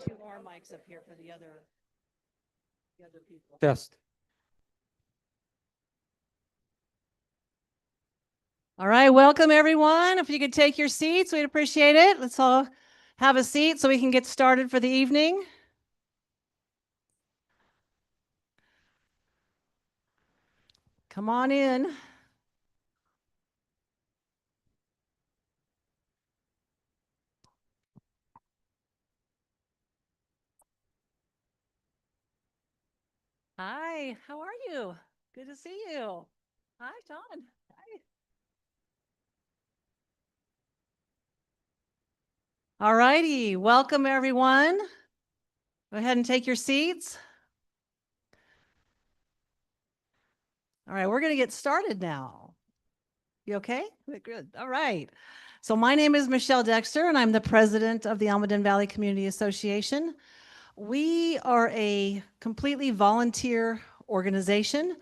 two more mics up here for the other people. Test. All right, welcome everyone. If you could take your seats, we'd appreciate it. Let's all have a seat so we can get started for the evening. Come on in. Hi, how are you? Good to see you. Hi, John. Hi. All righty, welcome everyone. Go ahead and take your seats. All right, we're going to get started now. You okay? Good. All right. So my name is Michelle Dexter, and I'm the president of the Almaden Valley Community Association. We are a completely volunteer organization,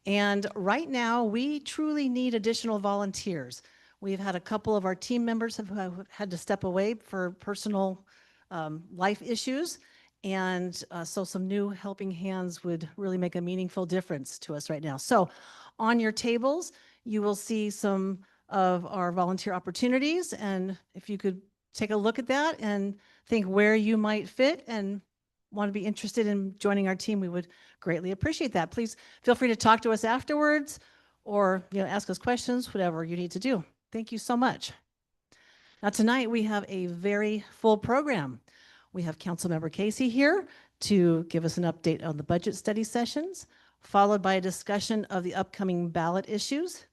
and right now we truly need additional volunteers. We've had a couple of our team members have had to step away for personal life issues, and so some new helping hands would really make a meaningful difference to us right now. So on your tables, you will see some of our volunteer opportunities, and if you could take a look at that and think where you might fit and want to be interested in joining our team, we would greatly appreciate that. Please feel free to talk to us afterwards or ask us questions, whatever you need to do. Thank you so much. Now tonight we have a very full program. We have Councilmember Casey here to give us an update on the budget study sessions, followed by a discussion of the upcoming ballot issues.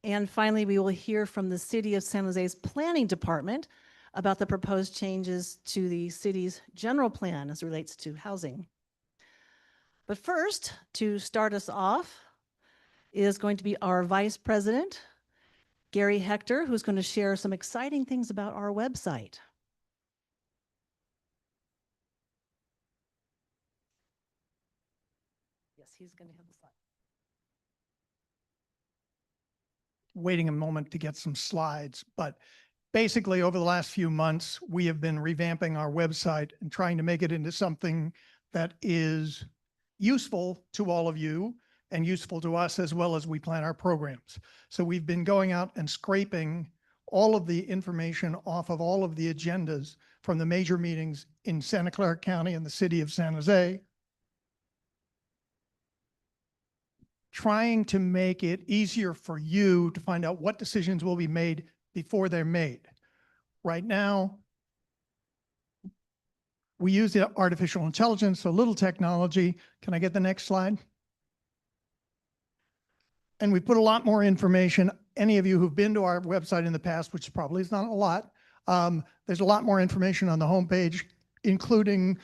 And finally, we will hear from the City of San Jose's Planning Department about the proposed changes to the city's general plan as it relates to housing. But first, to start us off, is going to be our Vice President, Gary Hector, who's going to share some exciting things about our website. Yes, he's going to have the slide. Waiting a moment to get some slides, but basically over the last few months, we have been revamping our website and trying to make it into something that is useful to all of you and useful to us as well as we plan our programs. So we've been going out and scraping all of the information off of all of the agendas from the major meetings in Santa Clara County and the city of San Jose, trying to make it easier for you to find out what decisions will be made before they're made. Right now, we use the artificial intelligence, so a little technology. Can I get the next slide? And we put a lot more information. Any of you who've been to our website in the past, which probably is not a lot, there's a lot more information on the homepage, including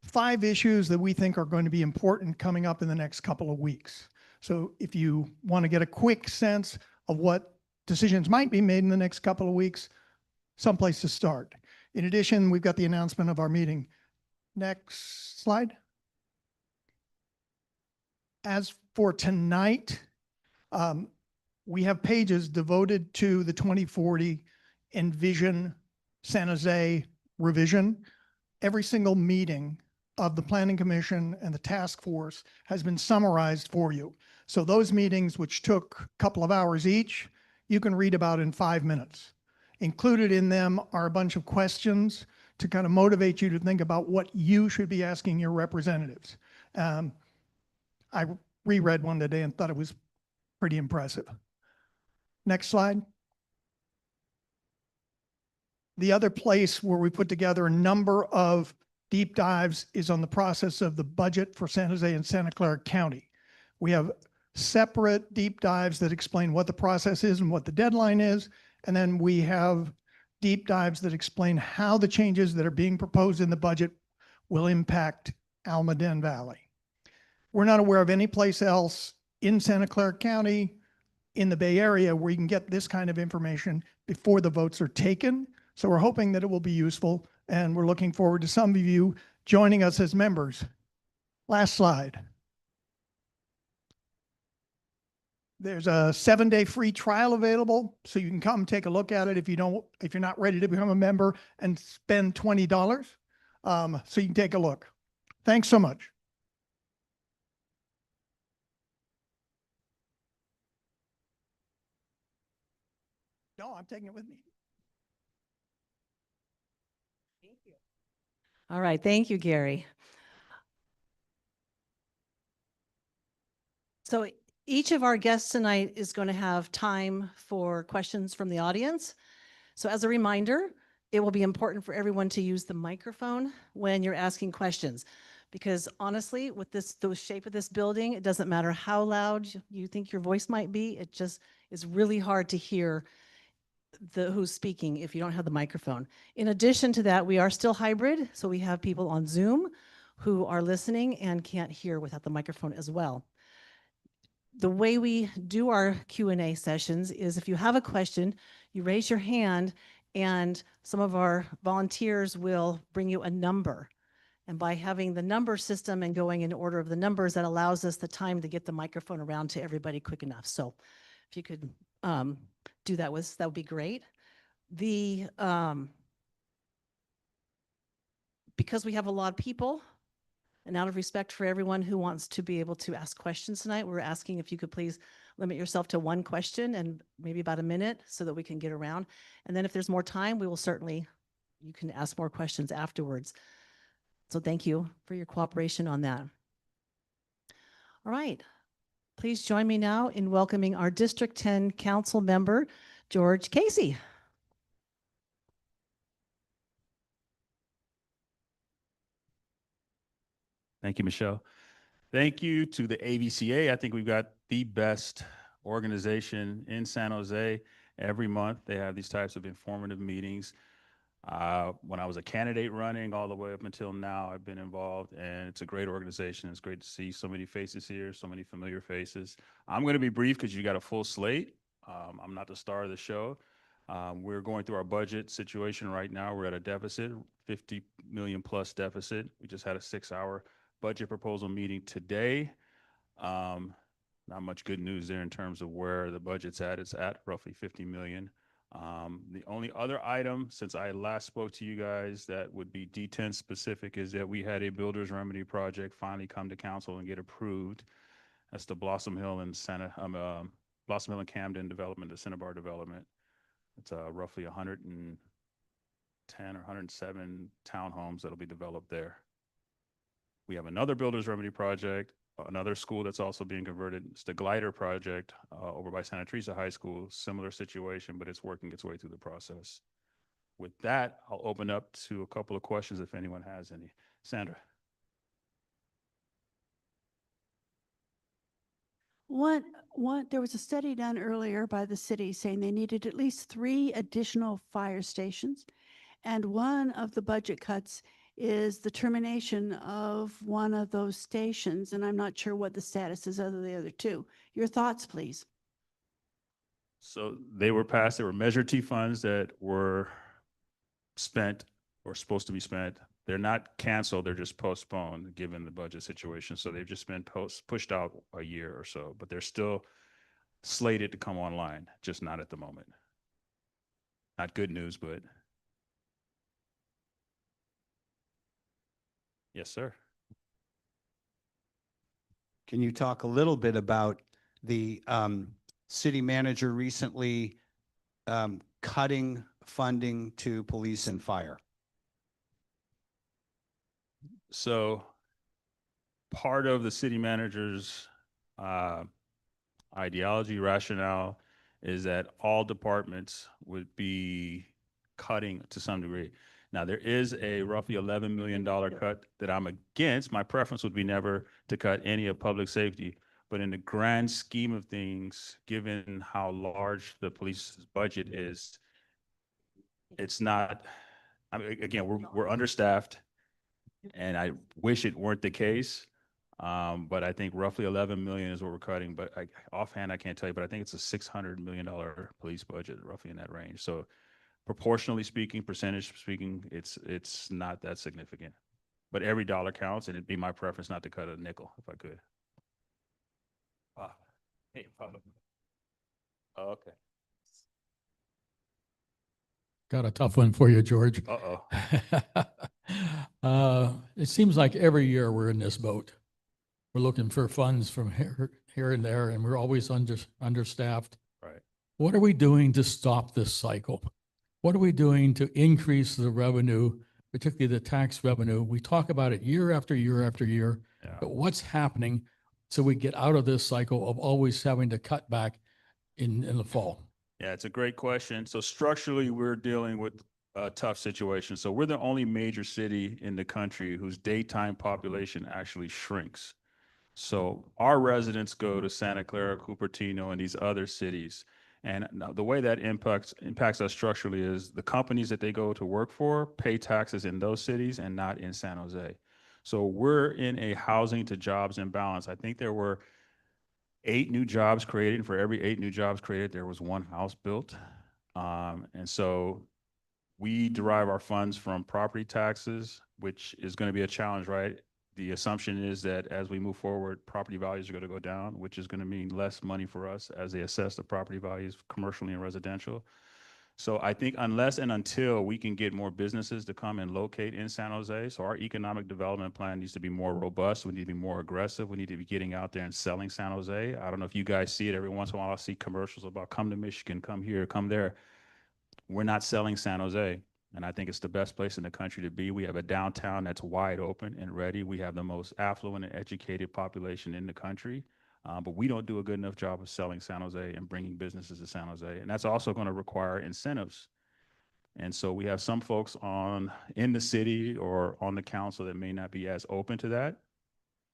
5 issues that we think are going to be important coming up in the next couple of weeks. So if you want to get a quick sense of what decisions might be made in the next couple of weeks, someplace to start. In addition, we've got the announcement of our meeting. Next slide. As for tonight, we have pages devoted to the 2040 Envision San Jose revision. Every single meeting of the Planning Commission and the task force has been summarized for you. So those meetings, which took a couple of hours each, you can read about in 5 minutes. Included in them are a bunch of questions to kind of motivate you to think about what you should be asking your representatives. I reread one today and thought it was pretty impressive. Next slide. The other place where we put together a number of deep dives is on the process of the budget for San Jose and Santa Clara County. We have separate deep dives that explain what the process is and what the deadline is. And then we have deep dives that explain how the changes that are being proposed in the budget will impact Almaden Valley. We're not aware of any place else in Santa Clara County, in the Bay Area, where you can get this kind of information before the votes are taken. So we're hoping that it will be useful, and we're looking forward to some of you joining us as members. Last slide. There's a 7-day free trial available, so you can come take a look at it if you're not ready to become a member and spend $20. so you can take a look. Thanks so much. No, I'm taking it with me. Thank you. All right. Thank you, Gary. So each of our guests tonight is going to have time for questions from the audience. So as a reminder, it will be important for everyone to use the microphone when you're asking questions. Because honestly, with the shape of this building, it doesn't matter how loud you think your voice might be, it just is really hard to hear who's speaking if you don't have the microphone. In addition to that, we are still hybrid, so we have people on Zoom who are listening and can't hear without the microphone as well. The way we do our Q&A sessions is if you have a question, you raise your hand and some of our volunteers will bring you a number. And by having the number system and going in order of the numbers, that allows us the time to get the microphone around to everybody quick enough. So if you could do that would be great. Because we have a lot of people, and out of respect for everyone who wants to be able to ask questions tonight, we're asking if you could please limit yourself to one question and maybe about a minute so that we can get around. And then if there's more time, we will certainly, you can ask more questions afterwards. So thank you for your cooperation on that. All right. Please join me now in welcoming our District 10 Council member, George Casey. Thank you, Michelle. Thank you to the AVCA. I think we've got the best organization in San Jose. Every month they have these types of informative meetings. When I was a candidate running all the way up until now, I've been involved, and it's a great organization. It's great to see so many faces here, so many familiar faces. I'm going to be brief because you got a full slate. I'm not the star of the show. We're going through our budget situation right now. We're at a deficit, 50 million plus deficit. We just had a 6-hour budget proposal meeting today. Not much good news there in terms of where the budget's at. It's at roughly 50 million. The only other item since I last spoke to you guys that would be D10 specific is that we had a builder's remedy project finally come to council and get approved. That's the Blossom Hill and Blossom Hill and Camden development, the Cinnabar development. It's roughly 110 or 107 townhomes that'll be developed there. We have another builder's remedy project, another school that's also being converted. It's the Glider project over by Santa Teresa High School. Similar situation, but it's working its way through the process. With that, I'll open up to a couple of questions if anyone has any. Sandra. There was a study done earlier by the city saying they needed at least 3 additional fire stations. And one of the budget cuts is the termination of one of those stations. And I'm not sure what the status is of the other 2. Your thoughts, please. So they were passed, there were Measure T funds that were spent or supposed to be spent. They're not canceled, they're just postponed given the budget situation. So they've just been pushed out a year or so, but they're still slated to come online, just not at the moment. Not good news, but. Yes, sir. Can you talk a little bit about the city manager recently cutting funding to police and fire? So part of the city manager's ideology, rationale is that all departments would be cutting to some degree. Now, there is a roughly $11 million cut that I'm against. My preference would be never to cut any of public safety. But in the grand scheme of things, given how large the police budget is, it's not, I mean, again, we're understaffed, and I wish it weren't the case. But I think roughly 11 million is what we're cutting. But offhand, I can't tell you, but I think it's a $600 million police budget, roughly in that range. So proportionally speaking, percentage speaking, it's not that significant. But every dollar counts, and it'd be my preference not to cut a nickel if I could. Hey, oh, okay. Got a tough one for you, George. Uh-oh. It seems like every year we're in this boat. We're looking for funds from here and there, and we're always understaffed. Right. What are we doing to stop this cycle? What are we doing to increase the revenue, particularly the tax revenue? We talk about it year after year after year, Yeah. but what's happening so we get out of this cycle of always having to cut back in the fall? Yeah, it's a great question. So structurally, we're dealing with a tough situation. So we're the only major city in the country whose daytime population actually shrinks. So our residents go to Santa Clara, Cupertino, and these other cities. And now the way that impacts us structurally is the companies that they go to work for pay taxes in those cities and not in San Jose. So we're in a housing to jobs imbalance. I think there were 8 new jobs created, and for every 8 new jobs created, there was 1 house built. And so we derive our funds from property taxes, which is going to be a challenge, right? The assumption is that as we move forward, property values are going to go down, which is going to mean less money for us as they assess the property values commercially and residential. So I think unless and until we can get more businesses to come and locate in San Jose, so our economic development plan needs to be more robust. We need to be more aggressive. We need to be getting out there and selling San Jose. I don't know if you guys see it every once in a while. I'll see commercials about come to Michigan, come here, come there. We're not selling San Jose. And I think it's the best place in the country to be. We have a downtown that's wide open and ready. We have the most affluent and educated population in the country. But we don't do a good enough job of selling San Jose and bringing businesses to San Jose. And that's also going to require incentives. And so we have some folks in the city or on the council that may not be as open to that.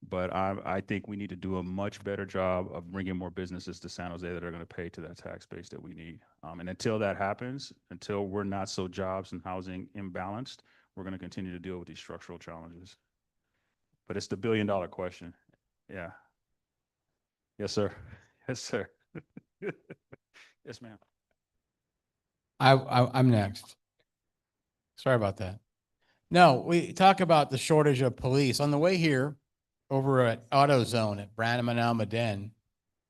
But I think we need to do a much better job of bringing more businesses to San Jose that are going to pay to that tax base that we need. And until that happens, until we're not so jobs and housing imbalanced, we're going to continue to deal with these structural challenges. But it's the billion-dollar question. Yeah. Yes, sir. Yes, sir. Yes, ma'am. I'm next. Sorry about that. No, we talk about the shortage of police. On the way here, over at AutoZone at Branham and Almaden,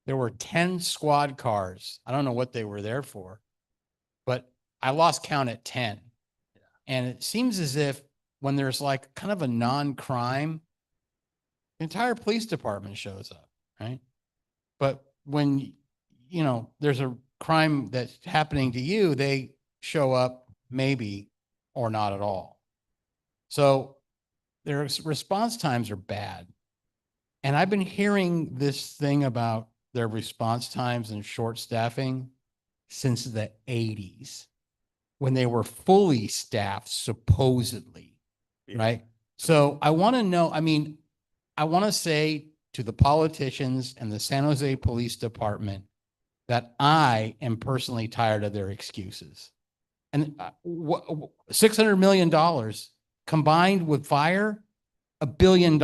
there were 10 squad cars. I don't know what they were there for, but I lost count at 10. And it seems as if when there's like kind of a non-crime, the entire police department shows up, right? But when, there's a crime that's happening to you, they show up maybe or not at all. So their response times are bad. And I've been hearing this thing about their response times and short staffing since the 80s when they were fully staffed, supposedly, Yeah. right? So I want to know, I want to say to the politicians and the San Jose Police Department that I am personally tired of their excuses. And $600 million combined with fire, $1 billion.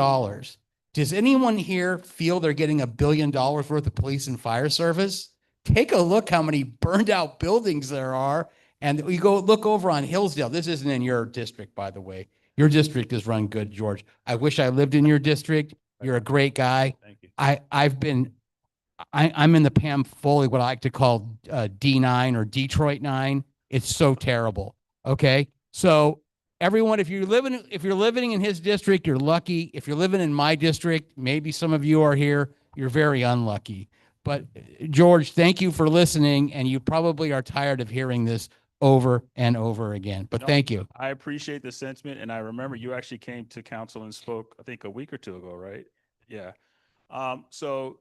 Does anyone here feel they're getting $1 billion worth of police and fire service? Take a look how many burned out buildings there are. And you go look over on Hillsdale. This isn't in your district, by the way. Your district is run good, George. I wish I lived in your district. You're a great guy. Thank you. I'm in the Pam Foley, what I like to call D9 or Detroit 9. It's so terrible. Okay. So everyone, if you're living in his district, you're lucky. If you're living in my district, maybe some of you are here, you're very unlucky. But George, thank you for listening. And you probably are tired of hearing this over and over again, but No, thank you. I appreciate the sentiment. And I remember you actually came to council and spoke, I think a week or two ago, right? Yeah. So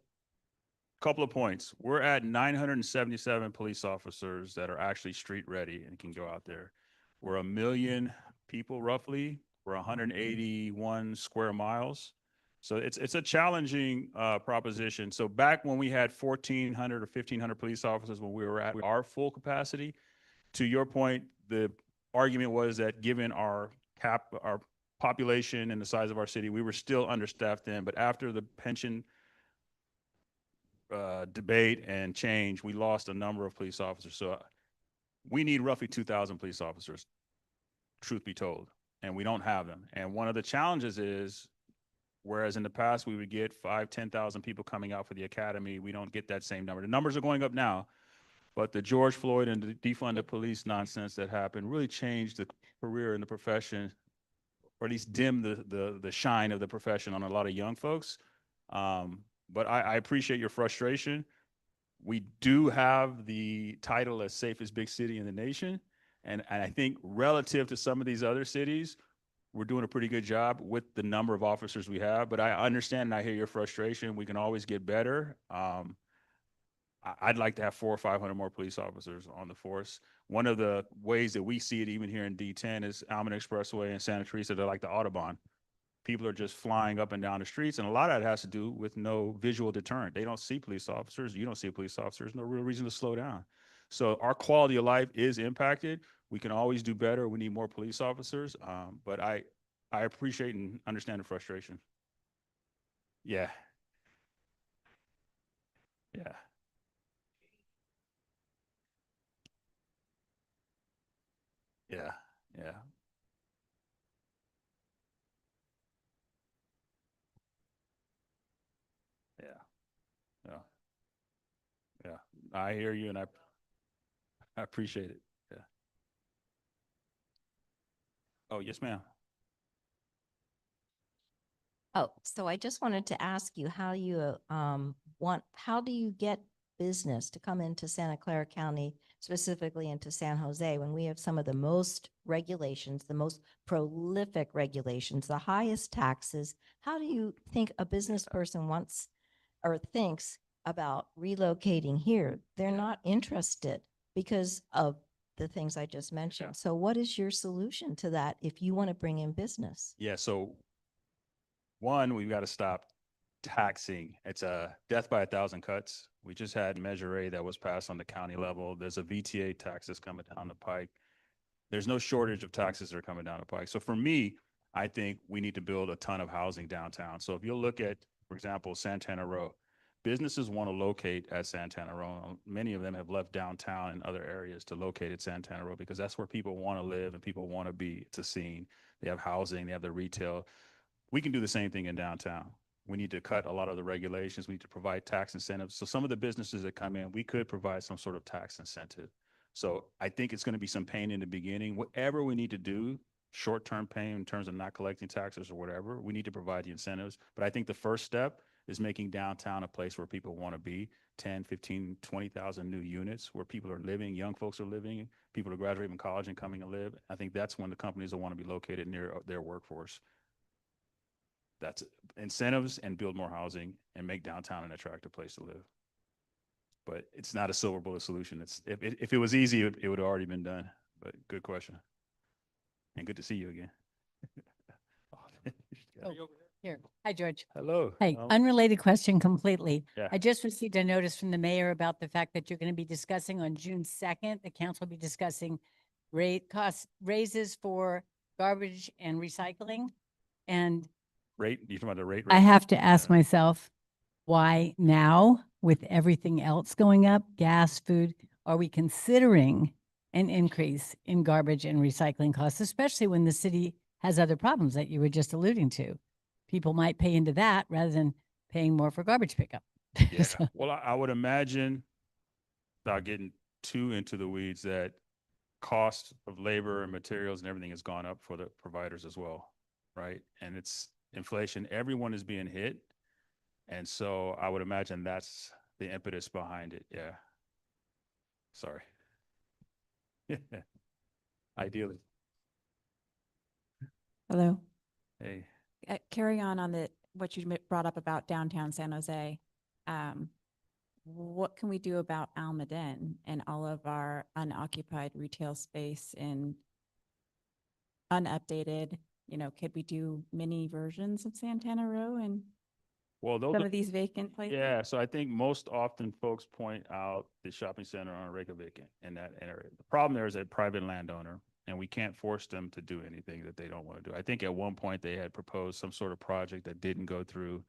couple of points. We're at 977 police officers that are actually street ready and can go out there. We're 1 million people roughly. We're 181 square miles. So it's a challenging proposition. So back when we had 1,400 or 1,500 police officers when we were at our full capacity, to your point, the argument was that given our population and the size of our city, we were still understaffed then. But after the pension debate and change, we lost a number of police officers. So we need roughly 2,000 police officers, truth be told, and we don't have them. And one of the challenges is, whereas in the past we would get 5,000, 10,000 people coming out for the academy, we don't get that same number. The numbers are going up now, but the George Floyd and the defund the police nonsense that happened really changed the career and the profession or at least dim the shine of the profession on a lot of young folks. But I appreciate your frustration. We do have the title as safest big city in the nation. And I think relative to some of these other cities, we're doing a pretty good job with the number of officers we have. But I understand and I hear your frustration. We can always get better. I'd like to have 400 or 500 more police officers on the force. One of the ways that we see it even here in D10 is Almaden Expressway and Santa Teresa. They're like the Autobahn. People are just flying up and down the streets. And a lot of that has to do with no visual deterrent. They don't see police officers. You don't see police officers. No real reason to slow down. So our quality of life is impacted. We can always do better. We need more police officers. But I appreciate and understand the frustration. Yeah. Yeah. Yeah. Yeah. Yeah. Yeah. Yeah. I hear you and I appreciate it. Yeah. Oh, yes, ma'am. Oh, so I just wanted to ask you how you how do you get business to come into Santa Clara County, specifically into San Jose, when we have some of the most regulations, the most prolific regulations, the highest taxes? How do you think a business person wants or thinks about relocating here? They're not interested because of the things I just mentioned. So what is your solution to that if you want to bring in business? Yeah. So one, we've got to stop taxing. It's a death by 1,000 cuts. We just had Measure A that was passed on the county level. There's a VTA tax that's coming down the pike. There's no shortage of taxes that are coming down the pike. So for me, I think we need to build a ton of housing downtown. So if you look at, for example, Santana Row, businesses want to locate at Santana Row. Many of them have left downtown and other areas to locate at Santana Row because that's where people want to live and people want to be. It's a scene. They have housing, they have the retail. We can do the same thing in downtown. We need to cut a lot of the regulations. We need to provide tax incentives. So some of the businesses that come in, we could provide some sort of tax incentive. So I think it's going to be some pain in the beginning. Whatever we need to do, short-term pain in terms of not collecting taxes or whatever, we need to provide the incentives. But I think the first step is making downtown a place where people want to be. 10, 15, 20,000 new units where people are living, young folks are living, people are graduating from college and coming to live. I think that's when the companies will want to be located near their workforce. That's incentives and build more housing and make downtown an attractive place to live. But it's not a silver bullet solution. It's if it was easy, it would have already been done. But good question. And good to see you again. Here. Hi, George. Hello. Hey, unrelated question completely. Yeah. I just received a notice from the mayor about the fact that you're going to be discussing on June 2nd, the council will be discussing cost raises for garbage and recycling. And Rate? You talking about the rate? I have to ask myself, why now with everything else going up, gas, food, are we considering an increase in garbage and recycling costs, especially when the city has other problems that you were just alluding to? People might pay into that rather than paying more for garbage pickup. Yeah. Well, I would imagine, without getting too into the weeds, that cost of labor and materials and everything has gone up for the providers as well, right? And it's inflation. Everyone is being hit. And so I would imagine that's the impetus behind it. Yeah. Sorry. Ideally. Hello. Hey. Carry on what you brought up about downtown San Jose. What can we do about Almaden and all of our unoccupied retail space and unupdated? You know, could we do mini versions of Santana Row and Well, those some are, of these vacant places? yeah. So I think most often folks point out the shopping center on a regular vacant in that area. The problem there is a private landowner, and we can't force them to do anything that they don't want to do. I think at one point they had proposed some sort of project that didn't go through.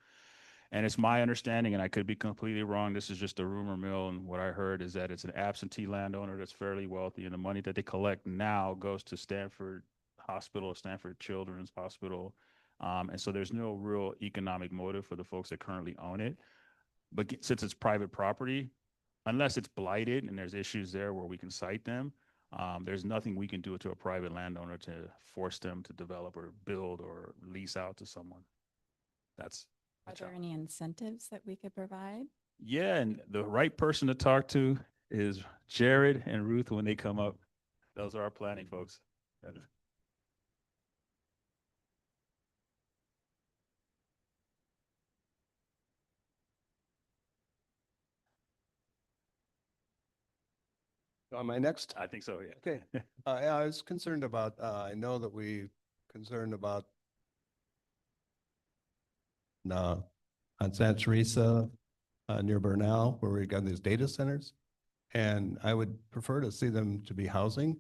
And it's my understanding, and I could be completely wrong, this is just a rumor mill, and what I heard is that it's an absentee landowner that's fairly wealthy, and the money that they collect now goes to Stanford Hospital, Stanford Children's Hospital. And so there's no real economic motive for the folks that currently own it. But since it's private property, unless it's blighted and there's issues there where we can cite them, There's nothing we can do to a private landowner to force them to develop or build or lease out to someone. That's the Are there challenge. any incentives that we could provide? Yeah, and the right person to talk to is Jared and Ruth when they come up. Those are our planning folks. On my next? I think so, yeah. Okay. Yeah, I was concerned about, I know that we concerned about on Santa Teresa, near Bernal, where we got these data centers. And I would prefer to see them to be housing,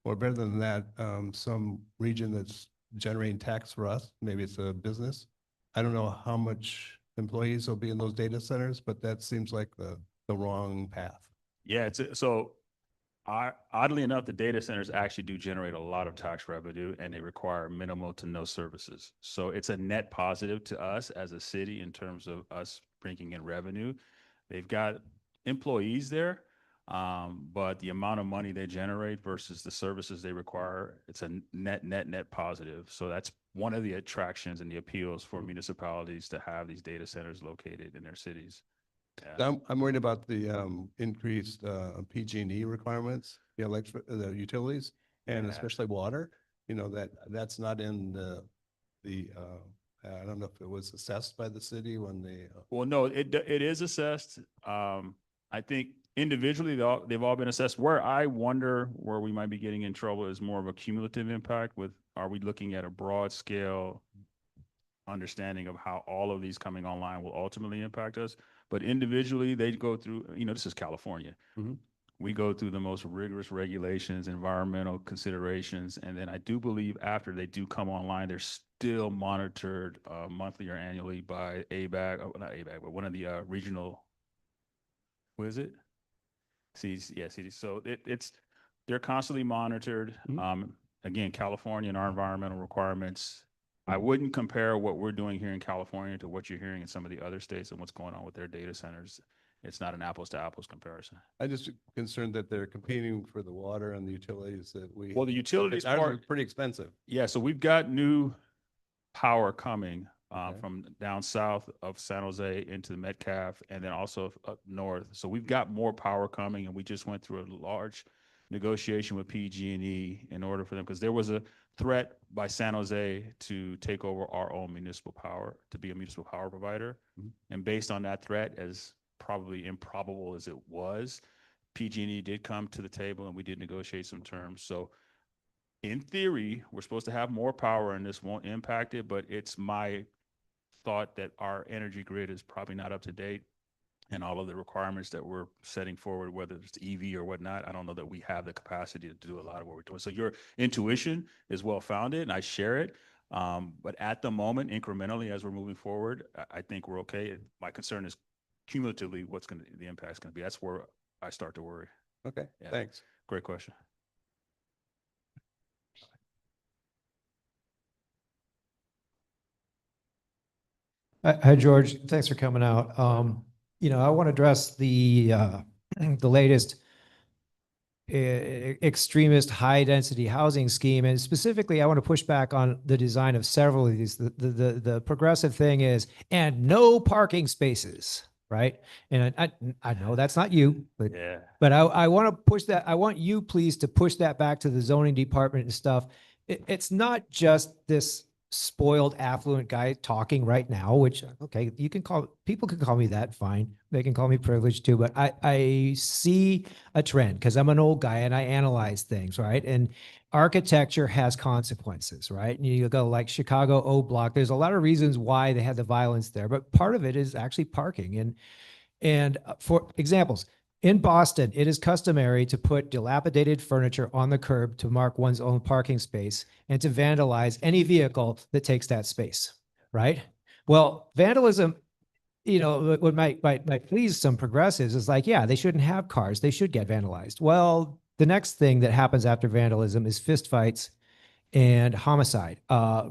or better than that, some region that's generating tax for us. Maybe it's a business. I don't know how much employees will be in those data centers, but that seems like the wrong path. Yeah, so oddly enough, the data centers actually do generate a lot of tax revenue and they require minimal to no services. So it's a net positive to us as a city in terms of us bringing in revenue. They've got employees there, but the amount of money they generate versus the services they require, it's a net positive. So that's one of the attractions and the appeals for municipalities to have these data centers located in their cities. Yeah. I'm worried about the increased PG&E requirements, the utilities, and Yeah. especially water. You know, that's not in the I don't know if it was assessed by the city when they. Well, no, it is assessed. I think individually they've all been assessed. Where I wonder where we might be getting in trouble is more of a cumulative impact with, are we looking at a broad scale understanding of how all of these coming online will ultimately impact us? But individually, they go through, this is California. Mhm. We go through the most rigorous regulations, environmental considerations. And then I do believe after they do come online, they're still monitored monthly or annually by AVCA, not AVCA, but one of the regional, what is it? CDC. So they're constantly monitored. Again, California and our environmental requirements. I wouldn't compare what we're doing here in California to what you're hearing in some of the other states and what's going on with their data centers. It's not an apples to apples comparison. I'm just concerned that they're competing for the water and the utilities that we. Well, the utilities Ours part, are pretty expensive. yeah, so we've got new power coming Okay. from down south of San Jose into the Metcalf and then also up north. So we've got more power coming, and we just went through a large negotiation with PG&E in order for them, because there was a threat by San Jose to take over our own municipal power, to be a municipal power provider. Mhm. And based on that threat, as probably improbable as it was, PG&E did come to the table and we did negotiate some terms. So in theory, we're supposed to have more power and this won't impact it, but it's my thought that our energy grid is probably not up to date. And all of the requirements that we're setting forward, whether it's EV or whatnot, I don't know that we have the capacity to do a lot of what we're doing. So your intuition is well founded and I share it. But at the moment, incrementally, as we're moving forward, I think we're okay. My concern is cumulatively the impact is going to be. That's where I start to worry. Okay, Yeah. thanks. Great question. Hi, George. Thanks for coming out. I want to address the the latest extremist high density housing scheme. And specifically, I want to push back on the design of several of these. The progressive thing is, and no parking spaces, right? And I know that's not you, but Yeah. but I want to push that. I want you please to push that back to the zoning department and stuff. It's not just this spoiled affluent guy talking right now, which, okay, people can call me that, fine. They can call me privileged too, but I see a trend because I'm an old guy and I analyze things, right? And architecture has consequences, right? And you go like Chicago O Block, there's a lot of reasons why they had the violence there, but part of it is actually parking. And for examples, in Boston, it is customary to put dilapidated furniture on the curb to mark one's own parking space and to vandalize any vehicle that takes that space, right? Well, vandalism, what might please some progressives is like, yeah, they shouldn't have cars. They should get vandalized. Well, the next thing that happens after vandalism is fistfights and homicide.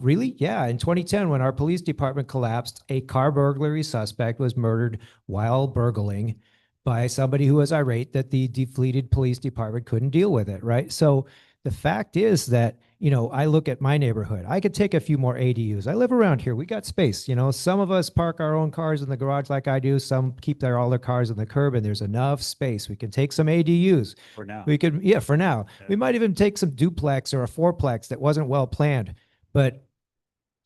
Really? Yeah. In 2010, when our police department collapsed, a car burglary suspect was murdered while burgling by somebody who was irate that the defleeted police department couldn't deal with it, right? So the fact is that, I look at my neighborhood. I could take a few more ADUs. I live around here. We got space. Some of us park our own cars in the garage like I do. Some keep all their cars on the curb, and there's enough space. We can take some ADUs. For now. We could, yeah, for now. Yeah. We might even take some duplex or a fourplex that wasn't well planned. But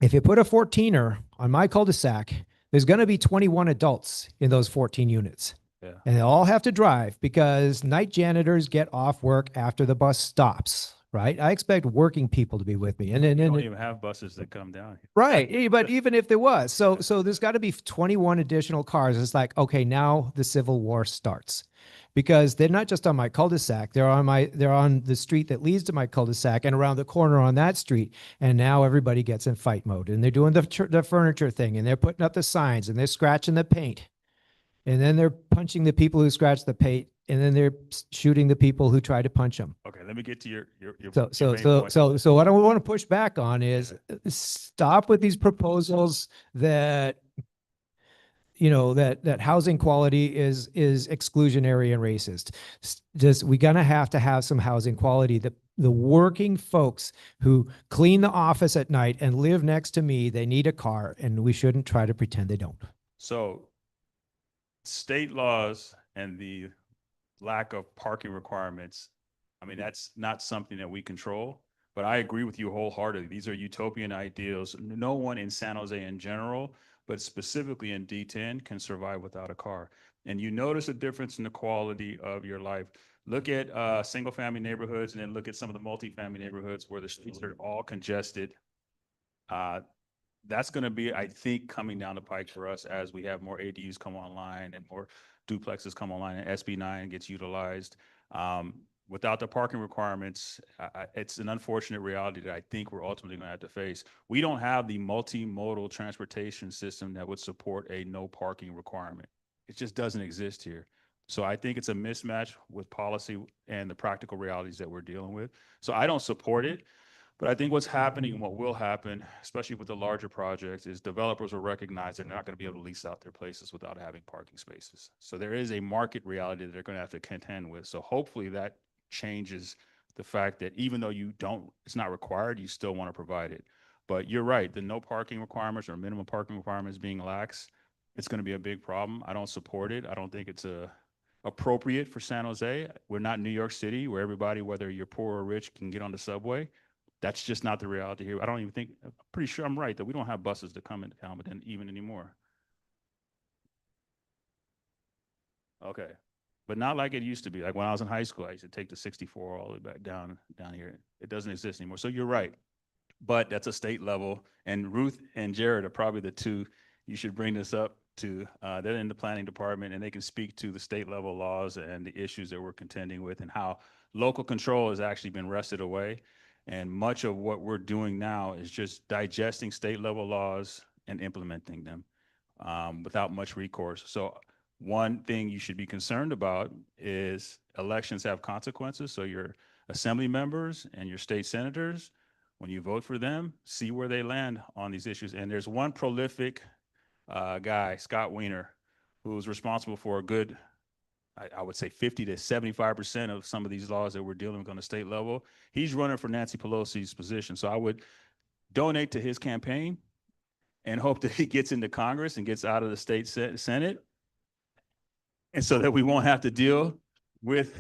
if you put a 14er on my cul-de-sac, there's going to be 21 adults in those 14 units. Yeah. And they all have to drive because night janitors get off work after the bus stops, right? I expect working people to be with me. And We then, don't even have buses that come down here. right. But even if there was, so there's got to be 21 additional cars. It's like, okay, now the Civil War starts. Because they're not just on my cul-de-sac, they're on the street that leads to my cul-de-sac and around the corner on that street. And now everybody gets in fight mode, and they're doing the furniture thing, and they're putting up the signs, and they're scratching the paint. And then they're punching the people who scratch the paint, and then they're shooting the people who try to punch them. Okay, let me get to your So main point. what I want to push back on is stop with these proposals that that housing quality is exclusionary and racist. We're gonna have to have some housing quality. The working folks who clean the office at night and live next to me, they need a car, and we shouldn't try to pretend they don't. So state laws and the lack of parking requirements, I mean, that's not something that we control, but I agree with you wholeheartedly. These are utopian ideals. No one in San Jose in general, but specifically in D10, can survive without a car. And you notice a difference in the quality of your life. Look at single family neighborhoods, and then look at some of the multifamily neighborhoods where the streets are all congested. That's going to be, I think, coming down the pike for us as we have more ADUs come online and more duplexes come online and SB9 gets utilized. Without the parking requirements, it's an unfortunate reality that I think we're ultimately going to have to face. We don't have the multimodal transportation system that would support a no parking requirement. It just doesn't exist here. So I think it's a mismatch with policy and the practical realities that we're dealing with. So I don't support it, but I think what's happening and what will happen, especially with the larger projects, is developers will recognize they're not going to be able to lease out their places without having parking spaces. So there is a market reality that they're going to have to contend with. So hopefully that changes the fact that even though it's not required, you still want to provide it. But you're right, the no parking requirements or minimum parking requirements being lax, it's going to be a big problem. I don't support it. I don't think it's appropriate for San Jose. We're not New York City where everybody, whether you're poor or rich, can get on the subway. That's just not the reality here. I'm pretty sure I'm right that we don't have buses that come into Almaden even anymore. Okay. But not like it used to be. Like when I was in high school, I used to take the 64 all the way back down here. It doesn't exist anymore. So you're right. But that's a state level. And Ruth and Jared are probably the two you should bring this up to. They're in the planning department, and they can speak to the state level laws and the issues that we're contending with and how local control has actually been wrested away. And much of what we're doing now is just digesting state level laws and implementing them without much recourse. So one thing you should be concerned about is elections have consequences. So your assembly members and your state senators, when you vote for them, see where they land on these issues. And there's one prolific guy, Scott Wiener, who's responsible for a good, I would say 50 to 75% of some of these laws that we're dealing with on the state level. He's running for Nancy Pelosi's position. So I would donate to his campaign and hope that he gets into Congress and gets out of the state Senate. And so that we won't have to deal with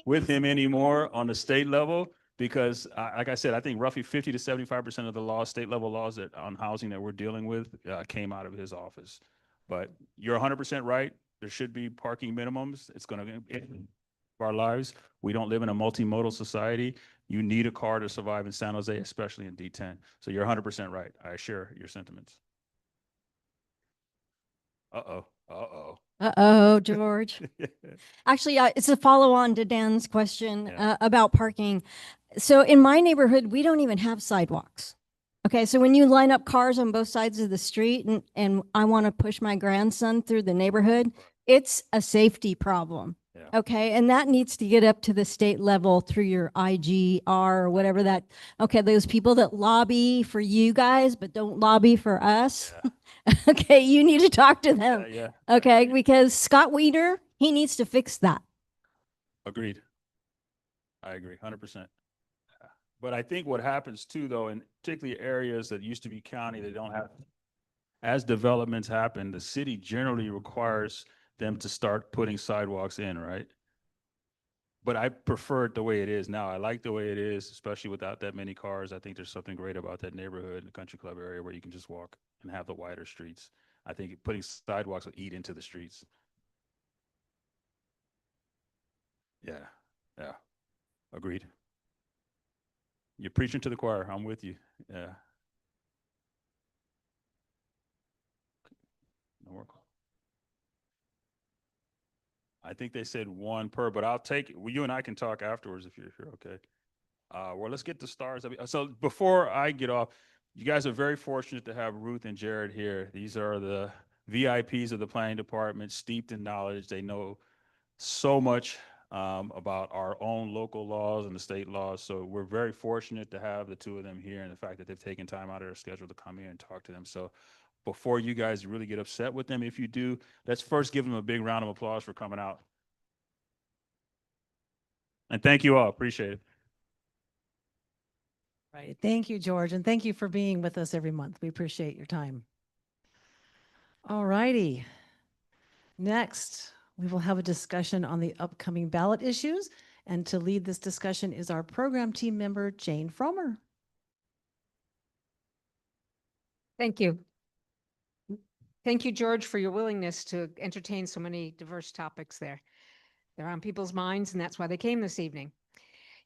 him anymore on the state level, because like I said, I think roughly 50 to 75% of the laws, state level laws on housing that we're dealing with came out of his office. But you're 100% right. There should be parking minimums. It's going to in our lives. We don't live in a multimodal society. You need a car to survive in San Jose, especially in D10. So you're 100% right. I share your sentiments. Uh-oh, George. Actually, it's a follow-on to Dan's question about parking. So in my neighborhood, we don't even have sidewalks. Okay, so when you line up cars on both sides of the street and I want to push my grandson through the neighborhood, it's a safety problem. Yeah. Okay, and that needs to get up to the state level through your IGR or whatever that, okay, those people that lobby for you guys but don't lobby for us. Yeah. Okay, you need to talk to them. Yeah. Okay, because Scott Wiener He needs to fix that. Agreed. I agree, 100%. But I think what happens too, though, in particularly areas that used to be county, they don't have, as developments happen, the city generally requires them to start putting sidewalks in, right? But I prefer it the way it is now. I like the way it is, especially without that many cars. I think there's something great about that neighborhood, the country club area where you can just walk and have the wider streets. I think putting sidewalks will eat into the streets. Yeah, yeah, agreed. You're preaching to the choir. I'm with you. Yeah. No work. I think they said one per, but I'll take it. Well, you and I can talk afterwards if you're okay. Well, let's get the stars. So before I get off, you guys are very fortunate to have Ruth and Jared here. These are the VIPs of the planning department, steeped in knowledge. They know so much about our own local laws and the state laws. So we're very fortunate to have the two of them here, and the fact that they've taken time out of their schedule to come here and talk to them. So before you guys really get upset with them, if you do, let's first give them a big round of applause for coming out. And thank you all. Appreciate it. Right. Thank you, George, and thank you for being with us every month. We appreciate your time. All righty. Next, we will have a discussion on the upcoming ballot issues. And to lead this discussion is our program team member, Jane Fromer. Thank you. Thank you, George, for your willingness to entertain so many diverse topics there. They're on people's minds, and that's why they came this evening.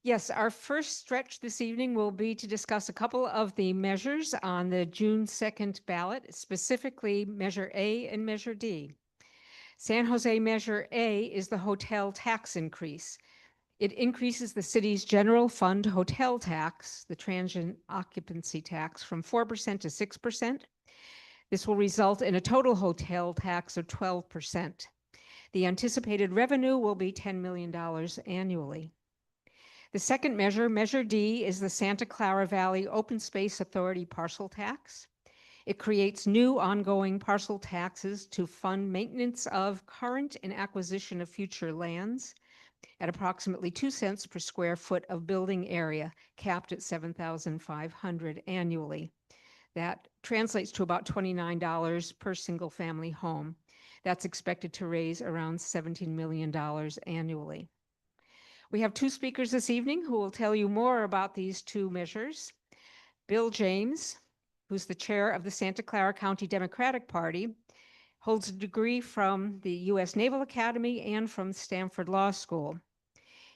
Yes, our first stretch this evening will be to discuss a couple of the measures on the June 2nd ballot, specifically Measure A and Measure D. San Jose Measure A is the hotel tax increase. It increases the city's general fund hotel tax, the transient occupancy tax, from 4% to 6%. This will result in a total hotel tax of 12%. The anticipated revenue will be $10 million annually. The second measure, Measure D, is the Santa Clara Valley Open Space Authority parcel tax. It creates new ongoing parcel taxes to fund maintenance of current and acquisition of future lands at approximately 2 cents per square foot of building area, capped at 7,500 annually. That translates to about $29 per single family home. That's expected to raise around $17 million annually. We have two speakers this evening who will tell you more about these two measures. Bill James, who's the chair of the Santa Clara County Democratic Party, holds a degree from the U.S. Naval Academy and from Stanford Law School.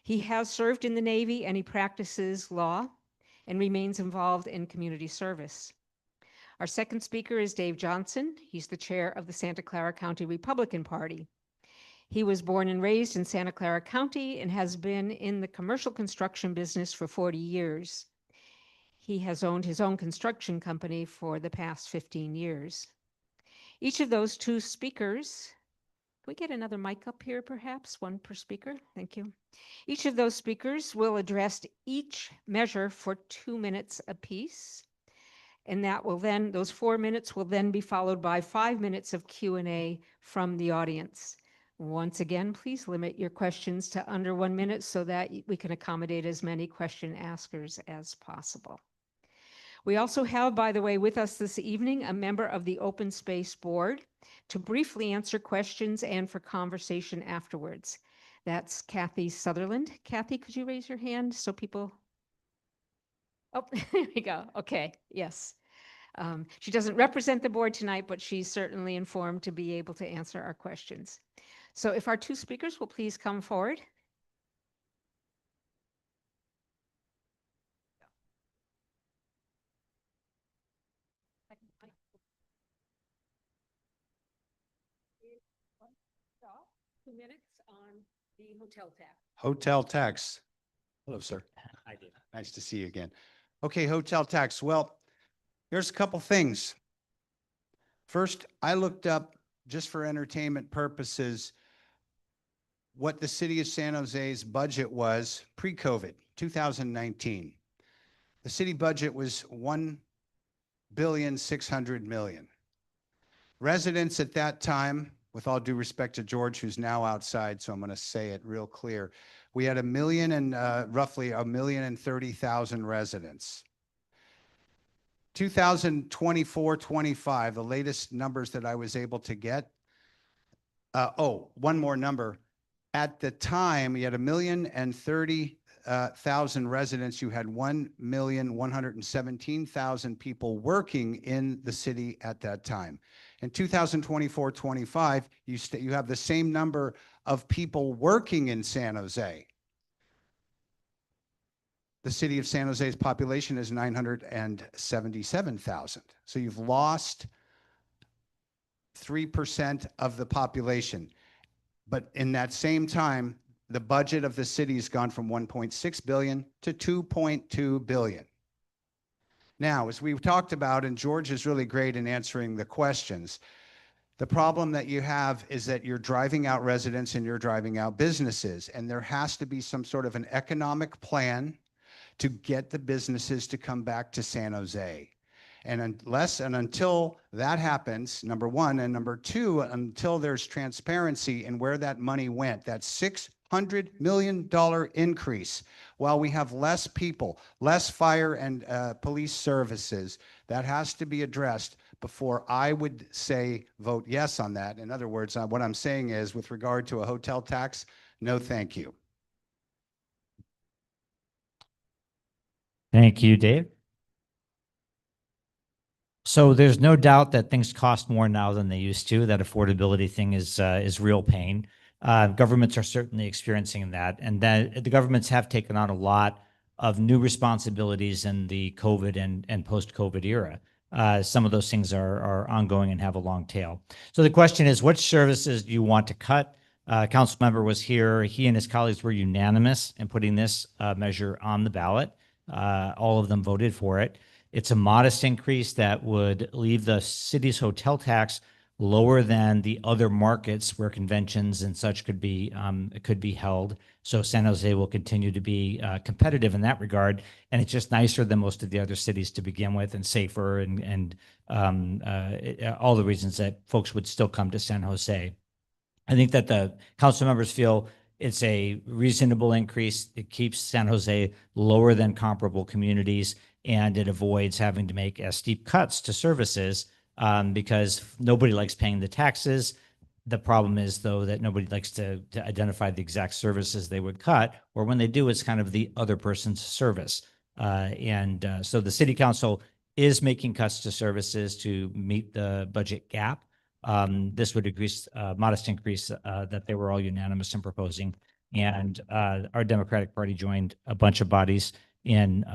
He has served in the Navy and he practices law and remains involved in community service. Our second speaker is Dave Johnson. He's the chair of the Santa Clara County Republican Party. He was born and raised in Santa Clara County and has been in the commercial construction business for 40 years. He has owned his own construction company for the past 15 years. Each of those two speakers, can we get another mic up here perhaps? One per speaker, thank you. Each of those speakers will address each measure for 2 minutes apiece. And that will then, those 4 minutes will then be followed by 5 minutes of Q&A from the audience. Once again, please limit your questions to under 1 minute so that we can accommodate as many question askers as possible. We also have, by the way, with us this evening, a member of the Open Space Board to briefly answer questions and for conversation afterwards. That's Kathy Sutherland. Kathy, could you raise your hand so people... Oh, there we go. Okay, yes. She doesn't represent the board tonight, but she's certainly informed to be able to answer our questions. So if our two speakers will please come forward. Stop. 2 minutes on the hotel tax. Hotel tax. Hello, sir. I did. Nice to see you again. Okay, hotel tax. Well, there's a couple things. First, I looked up, just for entertainment purposes, what the city of San Jose's budget was pre-COVID, 2019. The city budget was $1,600,000,000. Residents at that time with all due respect to George, who's now outside, so I'm going to say it real clear. We had roughly 1,030,000 residents. 2024-25, the latest numbers that I was able to get. One more number. At the time, you had 1,030,000 residents. You had 1,117,000 people working in the city at that time. In 2024-25, you have the same number of people working in San Jose. The city of San Jose's population is 977,000. So you've lost 3% of the population. But in that same time, the budget of the city has gone from 1.6 billion to 2.2 billion. Now, as we've talked about, and George is really great in answering the questions, the problem that you have is that you're driving out residents and you're driving out businesses, and there has to be some sort of an economic plan to get the businesses to come back to San Jose. And until that happens, number one, and number two, until there's transparency in where that money went, that $600 million increase, while we have less people, less fire and police services, that has to be addressed before I would say vote yes on that. In other words, what I'm saying is, with regard to a hotel tax, no thank you. Thank you, Dave. So there's no doubt that things cost more now than they used to. That affordability thing is real pain. Governments are certainly experiencing that, and that the governments have taken on a lot of new responsibilities in the COVID and post-COVID era. Some of those things are ongoing and have a long tail. So the question is, which services do you want to cut? Council member was here. He and his colleagues were unanimous in putting this measure on the ballot. All of them voted for it. It's a modest increase that would leave the city's hotel tax lower than the other markets where conventions and such could be held. So San Jose will continue to be competitive in that regard, and it's just nicer than most of the other cities to begin with, and safer, and all the reasons that folks would still come to San Jose. I think that the council members feel it's a reasonable increase. It keeps San Jose lower than comparable communities, and it avoids having to make steep cuts to services because nobody likes paying the taxes. The problem is, though, that nobody likes to identify the exact services they would cut, or when they do, it's kind of the other person's service. So the city council is making cuts to services to meet the budget gap. This would increase, modest increase that they were all unanimous in proposing. And our Democratic Party joined a bunch of bodies in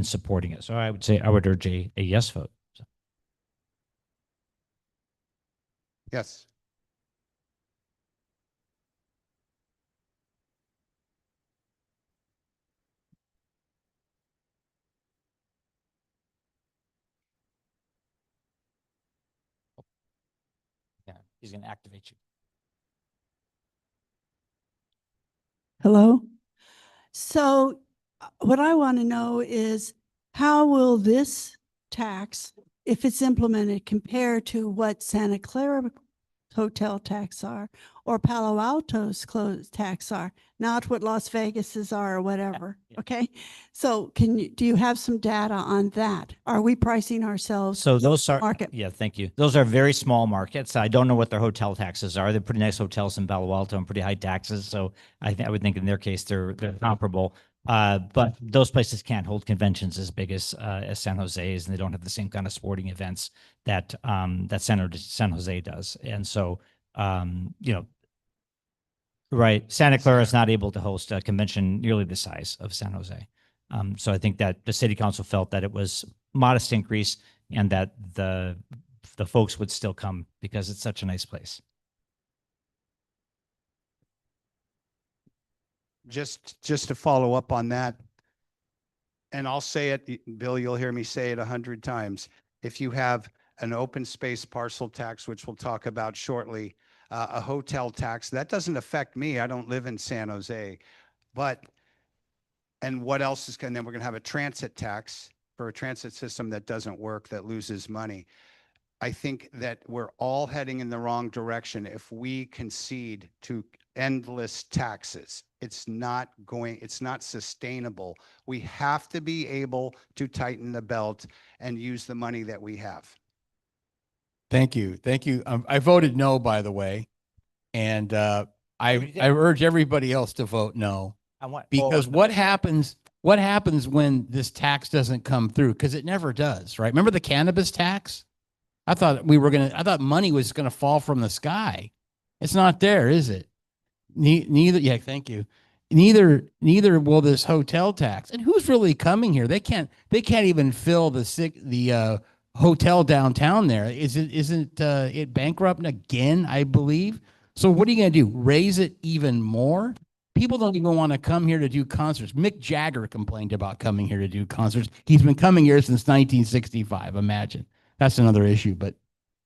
supporting it. So I would say I would urge a yes vote. So. Yes. Yeah, he's going to activate you. Hello? So what I want to know is, how will this tax, if it's implemented, compare to what Santa Clara hotel tax are, or Palo Alto's tax are, not what Las Vegas's are or whatever? Yeah. Okay. So do you have some data on that? Are we pricing ourselves? So those are, market? yeah, thank you. Those are very small markets. I don't know what their hotel taxes are. They're pretty nice hotels in Palo Alto and pretty high taxes. So I would think in their case, they're comparable. But those places can't hold conventions as big as San Jose is, and they don't have the same kind of sporting events that San Jose does. And so, right, Santa Clara is not able to host a convention nearly the size of San Jose. So I think that the city council felt that it was modest increase, and that the folks would still come because it's such a nice place. Just to follow up on that, and I'll say it, Bill, you'll hear me say it 100 times. If you have an open space parcel tax, which we'll talk about shortly, a hotel tax, that doesn't affect me. I don't live in San Jose. And what else is going to, then we're going to have a transit tax for a transit system that doesn't work, that loses money. I think that we're all heading in the wrong direction if we concede to endless taxes. It's not sustainable. We have to be able to tighten the belt and use the money that we have. Thank you. Thank you. I voted no, by the way. And I urge everybody else to vote no. Because what happens when this tax doesn't come through? Because it never does, right? Remember the cannabis tax? I thought money was gonna fall from the sky. It's not there, is it? Neither, yeah, thank you. Neither will this hotel tax. And who's really coming here? They can't even fill the hotel downtown there. Isn't it bankrupt again, I believe? So what are you gonna do? Raise it even more? People don't even want to come here to do concerts. Mick Jagger complained about coming here to do concerts. He's been coming here since 1965. Imagine. That's another issue. But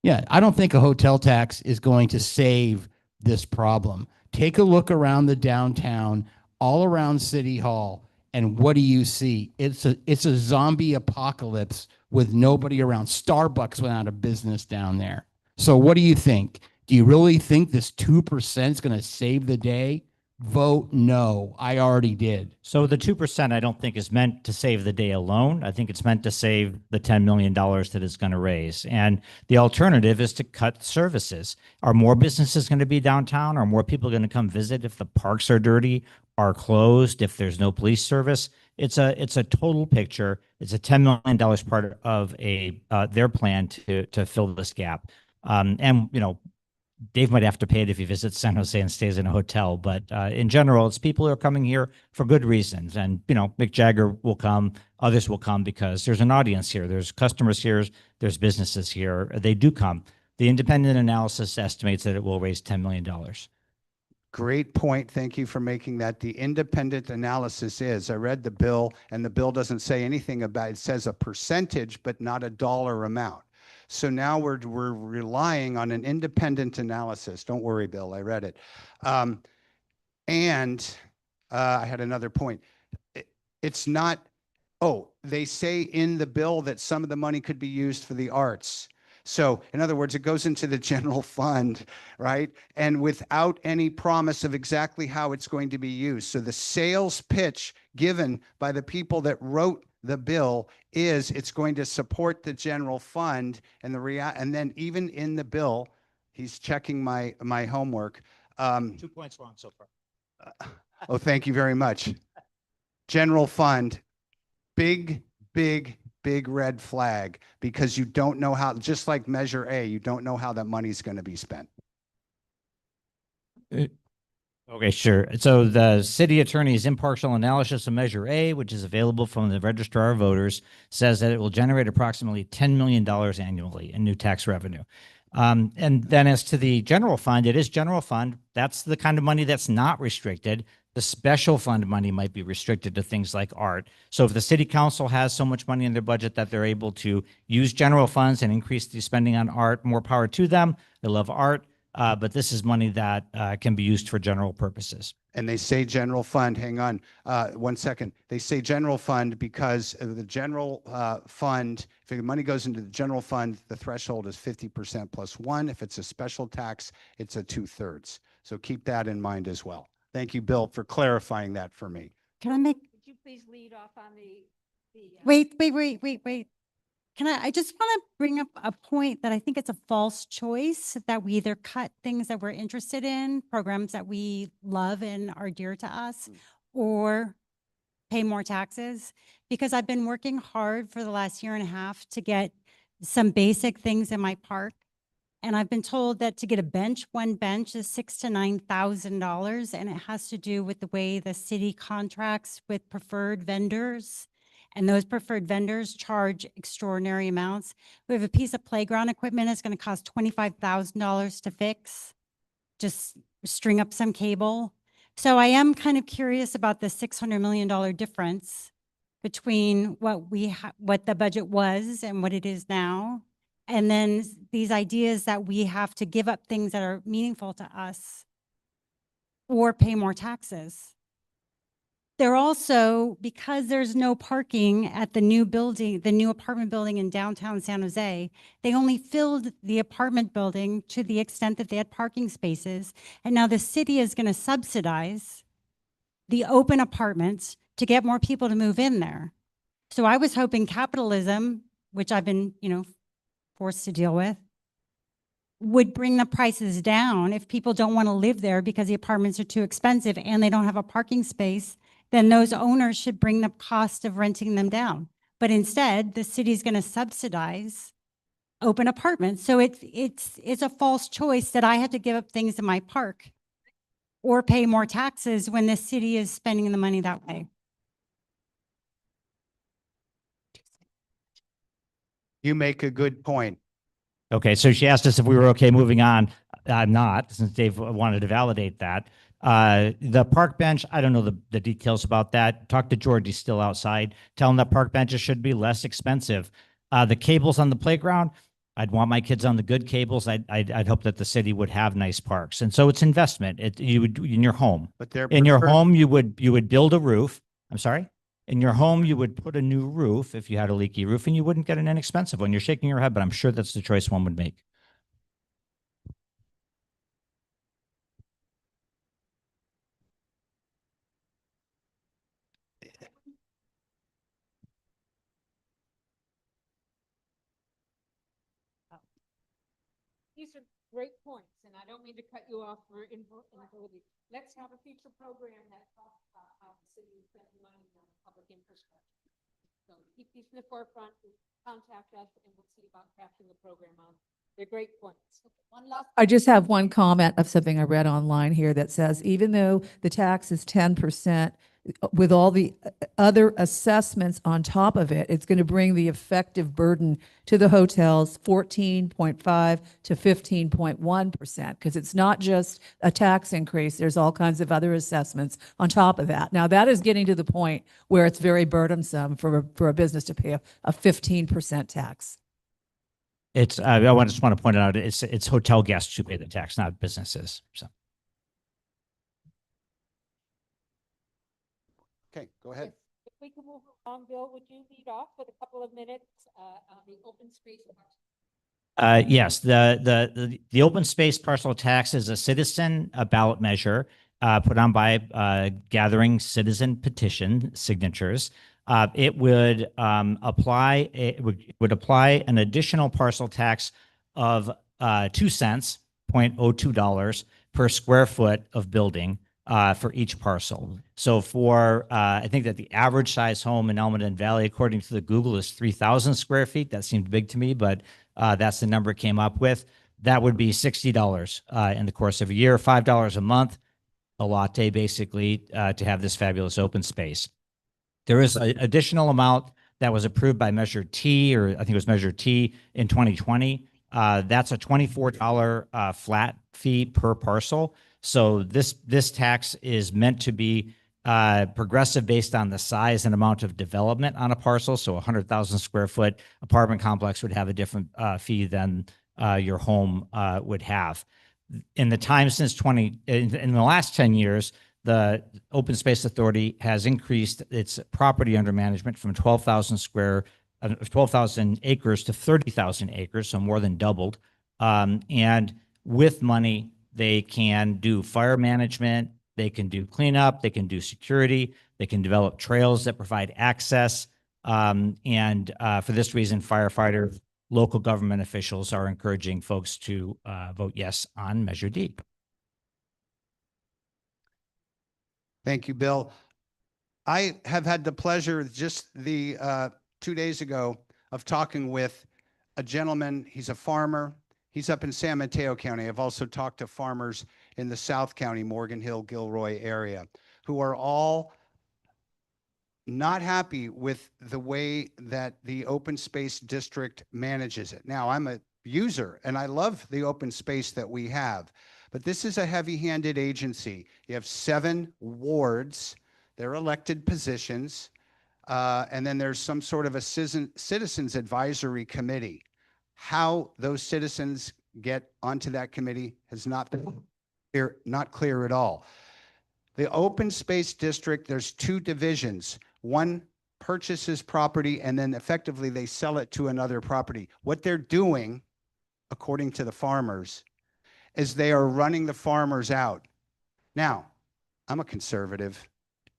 yeah, I don't think a hotel tax is going to save this problem. Take a look around the downtown, all around City Hall, and what do you see? It's a zombie apocalypse with nobody around. Starbucks went out of business down there. So what do you think? Do you really think this 2% is going to save the day? Vote no. I already did. So the 2% I don't think is meant to save the day alone. I think it's meant to save the $10 million that it's going to raise. And the alternative is to cut services. Are more businesses going to be downtown? Are more people going to come visit if the parks are dirty, are closed, if there's no police service? It's a total picture. It's a $10 million part of their plan to fill this gap. And you know, Dave might have to pay it if he visits San Jose and stays in a hotel, but in general, it's people who are coming here for good reasons. And, you know, Mick Jagger will come, others will come because there's an audience here, there's customers here, there's businesses here. They do come. The independent analysis estimates that it will raise $10 million. Great point. Thank you for making that. The independent analysis is, I read the bill, and the bill doesn't say anything about, it says a percentage, but not a dollar amount. So now we're relying on an independent analysis. Don't worry, Bill, I read it. And I had another point. It's not, they say in the bill that some of the money could be used for the arts. So in other words, it goes into the general fund, right? And without any promise of exactly how it's going to be used. So the sales pitch given by the people that wrote the bill is it's going to support the general fund, and and then even in the bill, he's checking my homework. 2 points wrong so far. Oh, thank you very much. General fund, big red flag, because you don't know how, just like Measure A, you don't know how that money's going to be spent. Okay, sure. So the city attorney's impartial analysis of Measure A, which is available from the Registrar of Voters, says that it will generate approximately $10 million annually in new tax revenue. And then as to the general fund, it is general fund. That's the kind of money that's not restricted. The special fund money might be restricted to things like art. So if the city council has so much money in their budget that they're able to use general funds and increase the spending on art, more power to them. They love art. But this is money that can be used for general purposes. And they say general fund, hang on 1 second. They say general fund because the general fund, if the money goes into the general fund, the threshold is 50% plus 1. If it's a special tax, it's a 2/3. So keep that in mind as well. Thank you, Bill, for clarifying that for me. Can I make? Could you please lead off on the Wait. I just want to bring up a point that I think it's a false choice that we either cut things that we're interested in, programs that we love and are dear to us, or pay more taxes. Because I've been working hard for the last year and a half to get some basic things in my park. And I've been told that to get a bench, one bench is $6,000 to $9,000. And it has to do with the way the city contracts with preferred vendors. And those preferred vendors charge extraordinary amounts. We have a piece of playground equipment that's going to cost $25,000 to fix. Just string up some cable. So I am kind of curious about the $600 million difference between what the budget was and what it is now. And then these ideas that we have to give up things that are meaningful to us or pay more taxes. They're also, because there's no parking at the new building, the new apartment building in downtown San Jose, they only filled the apartment building to the extent that they had parking spaces. And now the city is going to subsidize the open apartments to get more people to move in there. So I was hoping capitalism, which I've been, forced to deal with, would bring the prices down. If people don't want to live there because the apartments are too expensive and they don't have a parking space, then those owners should bring the cost of renting them down. But instead, the city's going to subsidize open apartments. So it's a false choice that I have to give up things in my park or pay more taxes when the city is spending the money that way. You make a good point. Okay, so she asked us if we were okay moving on. I'm not, since Dave wanted to validate that. The park bench, I don't know the details about that. Talk to George, he's still outside. Tell him that park benches should be less expensive. The cables on the playground, I'd want my kids on the good cables. I'd hope that the city would have nice parks. And so it's investment. You would in your home. But they're In your preferred- home, you would build a roof. I'm sorry? In your home, you would put a new roof if you had a leaky roof, and you wouldn't get an inexpensive one. You're shaking your head, but I'm sure that's the choice one would make. These are great points, and I don't mean to cut you off for inability. Let's have a future program that talks about how the city is spending money on public infrastructure. So keep these in the forefront, contact us, and we'll see about crafting the program on. They're great points. One last. I just have one comment of something I read online here that says, even though the tax is 10%, with all the other assessments on top of it, it's going to bring the effective burden to the hotels 14.5 to 15.1%, because it's not just a tax increase. There's all kinds of other assessments on top of that. Now, that is getting to the point where it's very burdensome for a business to pay a 15% tax. It's I just want to point out it's hotel guests who pay the tax, not businesses. So Okay, go ahead. If we can move along, Bill, would you lead off with a couple of minutes on the open space? yes, the open space parcel tax is a citizen ballot measure put on by gathering citizen petition signatures. It would apply an additional parcel tax of 2 cents, $0.02 per square foot of building for each parcel. So for I think that the average size home in Almaden Valley, according to the Google, is 3,000 square feet. That seemed big to me, but that's the number it came up with. That would be $60 in the course of a year, $5 a month, a latte basically to have this fabulous open space. There is an additional amount that was approved by Measure T, or I think it was Measure T in 2020. That's a $24 flat fee per parcel. So this tax is meant to be progressive based on the size and amount of development on a parcel. So a 100,000 square foot apartment complex would have a different fee than your home would have. In the time since in the last 10 years, the Open Space Authority has increased its property under management from 12,000 acres to 30,000 acres, so more than doubled. And with money, they can do fire management, they can do cleanup, they can do security, they can develop trails that provide access. And for this reason, firefighters, local government officials are encouraging folks to vote yes on Measure D. Thank you, Bill. I have had the pleasure just 2 days ago of talking with a gentleman. He's a farmer. He's up in San Mateo County. I've also talked to farmers in the South County, Morgan Hill, Gilroy area, who are all not happy with the way that the open space district manages it. Now, I'm a user and I love the open space that we have, but this is a heavy-handed agency. You have 7 wards, they're elected positions, and then there's some sort of a citizens advisory committee. How those citizens get onto that committee has not been clear, not clear at all. The open space district, there's two divisions. One purchases property and then effectively they sell it to another property. What they're doing, according to the farmers, is they are running the farmers out. Now, I'm a conservative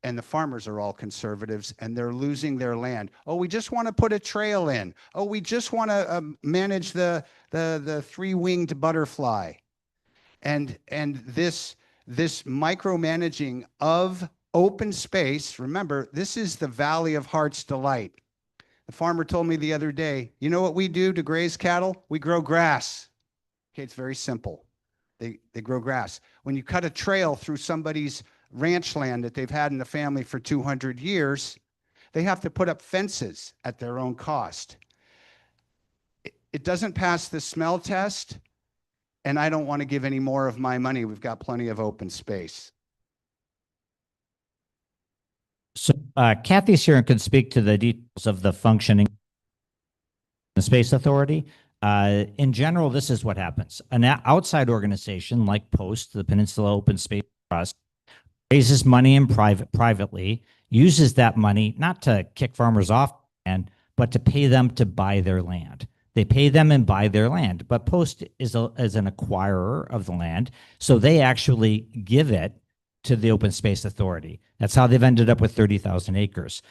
and the farmers are all conservatives and they're losing their land. Oh, we just want to put a trail in. Oh, we just want to manage the three-winged butterfly. And this micromanaging of open space, remember, this is the Valley of Heart's Delight. The farmer told me the other day, you know what we do to graze cattle? We grow grass. Okay, it's very simple. They grow grass. When you cut a trail through somebody's ranch land that they've had in the family for 200 years, they have to put up fences at their own cost. It doesn't pass the smell test, and I don't want to give any more of my money. We've got plenty of open space. So Kathy's here and can speak to the details of the functioning of the Space Authority. In general, this is what happens. An outside organization like POST, the Peninsula Open Space Trust, raises money in privately, uses that money not to kick farmers off land, but to pay them to buy their land. They pay them and buy their land, but POST is an acquirer of the land, so they actually give it to the Open Space Authority. That's how they've ended up with 30,000 acres.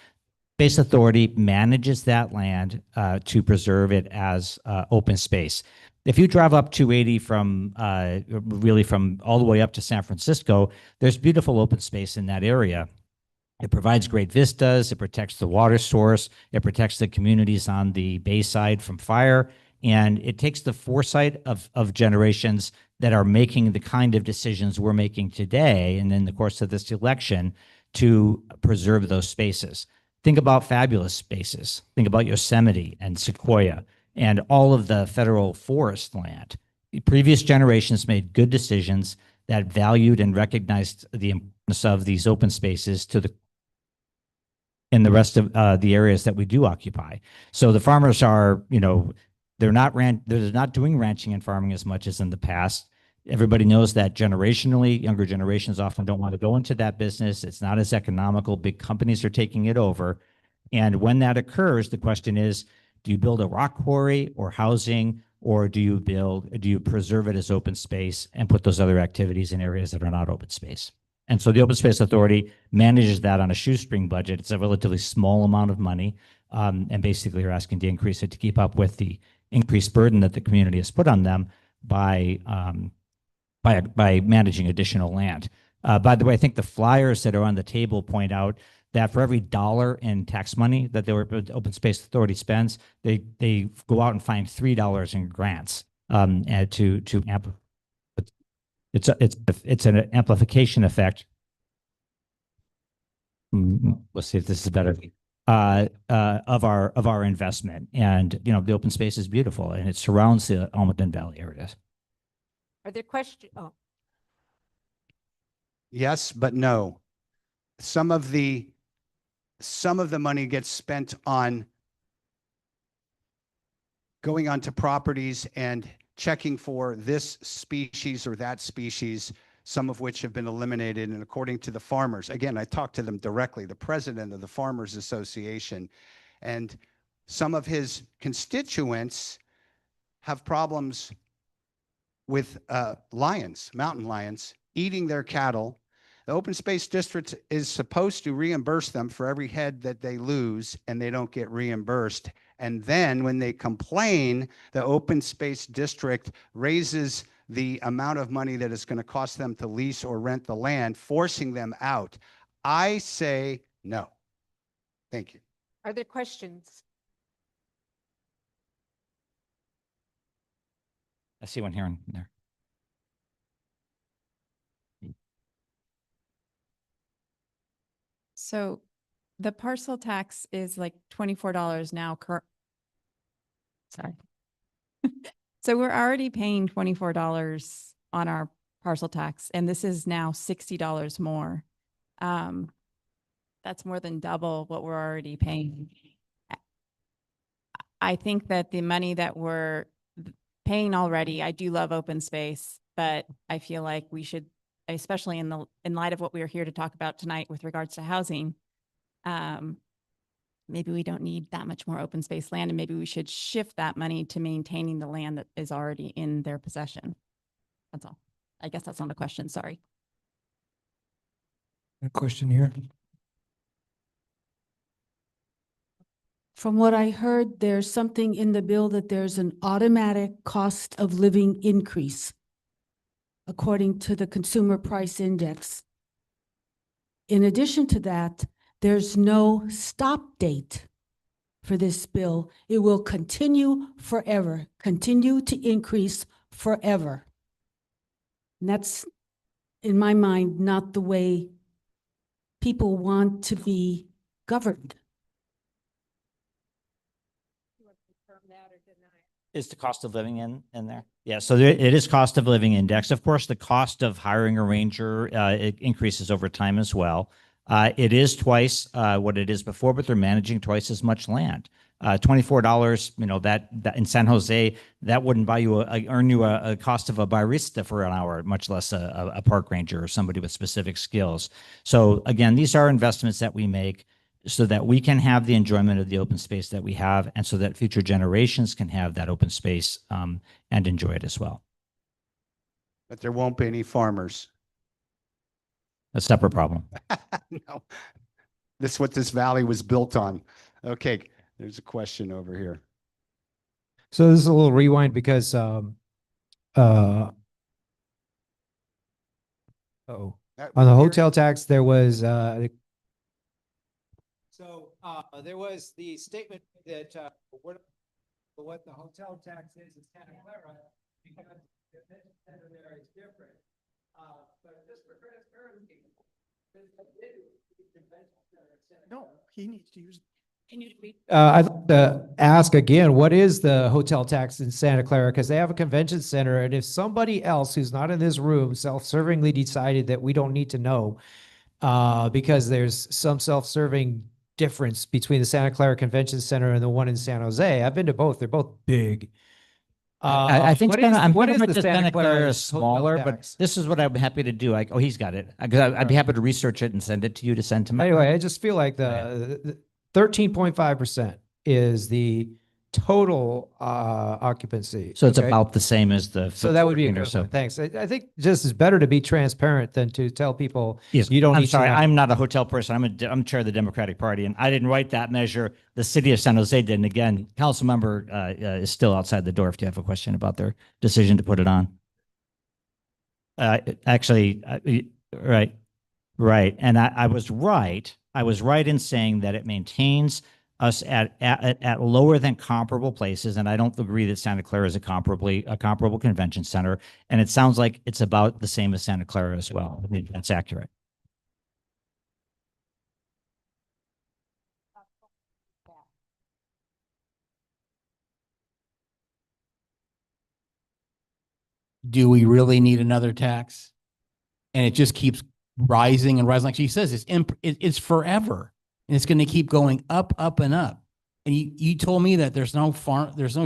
Space Authority manages that land to preserve it as open space. If you drive up 280 from really from all the way up to San Francisco, there's beautiful open space in that area. It provides great vistas. It protects the water source. It protects the communities on the bayside from fire. And it takes the foresight of generations that are making the kind of decisions we're making today and in the course of this election to preserve those spaces. Think about fabulous spaces. Think about Yosemite and Sequoia and all of the federal forest land. The previous generations made good decisions that valued and recognized the importance of these open spaces to in the rest of the areas that we do occupy. So the farmers are, they're not doing ranching and farming as much as in the past. Everybody knows that generationally, younger generations often don't want to go into that business. It's not as economical. Big companies are taking it over. And when that occurs, the question is, do you build a rock quarry or housing, or do you preserve it as open space and put those other activities in areas that are not open space? And so the Open Space Authority manages that on a shoestring budget. It's a relatively small amount of money, and basically are asking to increase it to keep up with the increased burden that the community has put on them by managing additional land. By the way, I think the flyers that are on the table point out that for every $1 in tax money that the Open Space Authority spends, they go out and find $3 in grants to amplify. It's an amplification effect. Let's see if this is better. Of our investment, and the open space is beautiful and it surrounds the Almaden Valley areas. Are there questions? Oh. Yes, but no. Some of the money gets spent on going onto properties and checking for this species or that species, some of which have been eliminated. And according to the farmers, again, I talked to them directly, the president of the Farmers Association, and some of his constituents have problems with lions, mountain lions, eating their cattle. The Open Space District is supposed to reimburse them for every head that they lose, and they don't get reimbursed. And then when they complain, the Open Space District raises the amount of money that it's going to cost them to lease or rent the land, forcing them out. I say no. Thank you. Are there questions? I see one here and there. So the parcel tax is like $24 now. Sorry. So we're already paying $24 on our parcel tax, and this is now $60 more. That's more than double what we're already paying. I think that the money that we're paying already, I do love open space, but I feel like we should especially in light of what we are here to talk about tonight with regards to housing, maybe we don't need that much more open space land, and maybe we should shift that money to maintaining the land that is already in their possession. That's all. I guess that's not a question, sorry. A question here. From what I heard, there's something in the bill that there's an automatic cost of living increase according to the Consumer Price Index. In addition to that, there's no stop date for this bill. It will continue forever, continue to increase forever. And that's, in my mind, not the way people want to be governed. Is the cost of living in there? Yeah, so there, it is cost of living index. Of course, the cost of hiring a ranger, it increases over time as well. It is twice what it is before, but they're managing twice as much land. $24, you know, that in San Jose, that wouldn't buy you earn you a cost of a barista for an hour, much less a park ranger or somebody with specific skills. So again, these are investments that we make so that we can have the enjoyment of the open space that we have, and so that future generations can have that open space and enjoy it as well. But there won't be any farmers. A separate problem. No, this is what this valley was built on. Okay, there's a question over here. So this is a little rewind because on the hotel tax, there was there was the statement that what the hotel tax is in Santa Clara, because the convention center there is different. But just for transparency, No, he needs to use. I'd like to ask again, what is the hotel tax in Santa Clara? Because they have a convention center, and if somebody else who's not in this room self-servingly decided that we don't need to know, because there's some self-serving difference between the Santa Clara Convention Center and the one in San Jose. I've been to both. They're both big. I think I'm what is pretty much the Santa Clara Clara is smaller, but tax? this is what I'm happy to do. Oh, he's got it. I'd be happy to research it and send it to you to send to me. Anyway, I just feel like the 13.5% is the total occupancy. So it's okay? about the same as the. So that would be a 14 or good so. one. Thanks. I think just it's better to be transparent than to tell people Yes, you don't I'm need sorry, to know. I'm not a hotel person. I'm chair of the Democratic Party, and I didn't write that measure. The city of San Jose did. And again, council member is still outside the door if you have a question about their decision to put it on. Right. And I was right. I was right in saying that it maintains us at lower than comparable places. And I don't agree that Santa Clara is a comparable convention center. And it sounds like it's about the same as Santa Clara as well. I mean, that's accurate. Do we really need another tax? And it just keeps rising and rising. Like she says, it's forever. And it's going to keep going up, up, and up. And you told me that there's no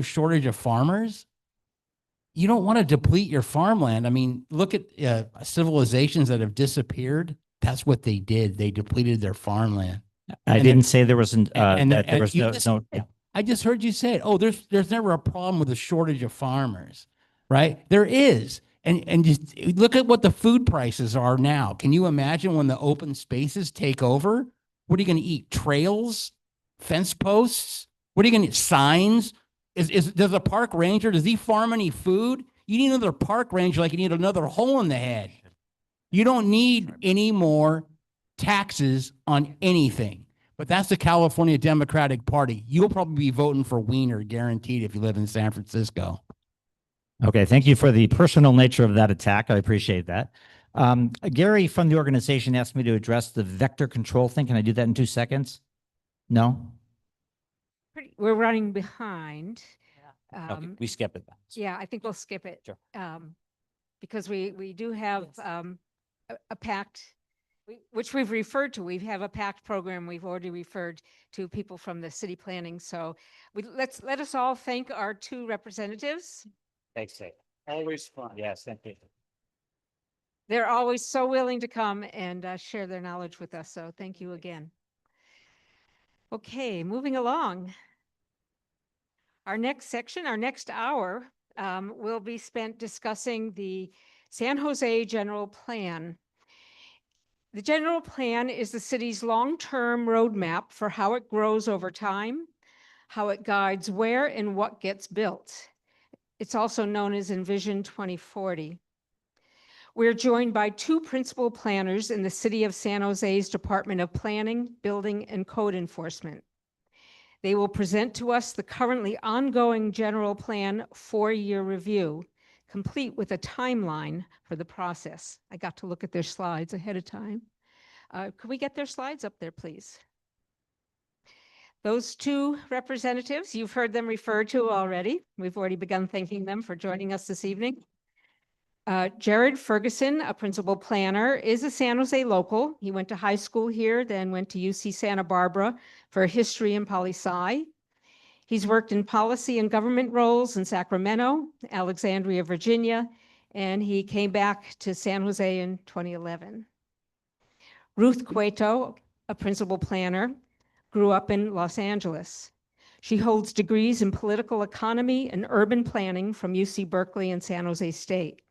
shortage of farmers. You don't want to deplete your farmland. I mean, look at civilizations that have disappeared. That's what they did. They depleted their farmland. I didn't say there wasn't, that there was no, yeah. I just heard you say it. Oh, there's never a problem with a shortage of farmers, right? There is. And just look at what the food prices are now. Can you imagine when the open spaces take over? What are you going to eat? Trails? Fence posts? What are you going to eat? Signs? Does a park ranger, does he farm any food? You need another park ranger like you need another hole in the head. You don't need any more taxes on anything. But that's the California Democratic Party. You'll probably be voting for Wiener, guaranteed, if you live in San Francisco. Okay, thank you for the personal nature of that attack. I appreciate that. Gary from the organization asked me to address the vector control thing. Can I do that in 2 seconds? No? We're running behind. Okay, we skip it. Yeah, I think we'll skip it. Sure. Because we do have a pact, which we've referred to. We have a pact program. We've already referred to people from the city planning. So let us all thank our 2 representatives. Thanks, Dave. Always fun. Yes, thank you. They're always so willing to come and share their knowledge with us. So thank you again. Okay, moving along. Our next section, our next hour, will be spent discussing the San Jose General Plan. The general plan is the city's long-term roadmap for how it grows over time, how it guides where and what gets built. It's also known as Envision 2040. We're joined by two principal planners in the City of San Jose's Department of Planning, Building, and Code Enforcement. They will present to us the currently ongoing general plan 4-year review, complete with a timeline for the process. I got to look at their slides ahead of time. Could we get their slides up there, please? Those two representatives, you've heard them referred to already. We've already begun thanking them for joining us this evening. Jared Ferguson, a principal planner, is a San Jose local. He went to high school here, then went to UC Santa Barbara for history and poli-sci. He's worked in policy and government roles in Sacramento, Alexandria, Virginia, and he came back to San Jose in 2011. Ruth Cueto, a principal planner, grew up in Los Angeles. She holds degrees in political economy and urban planning from UC Berkeley and San Jose State.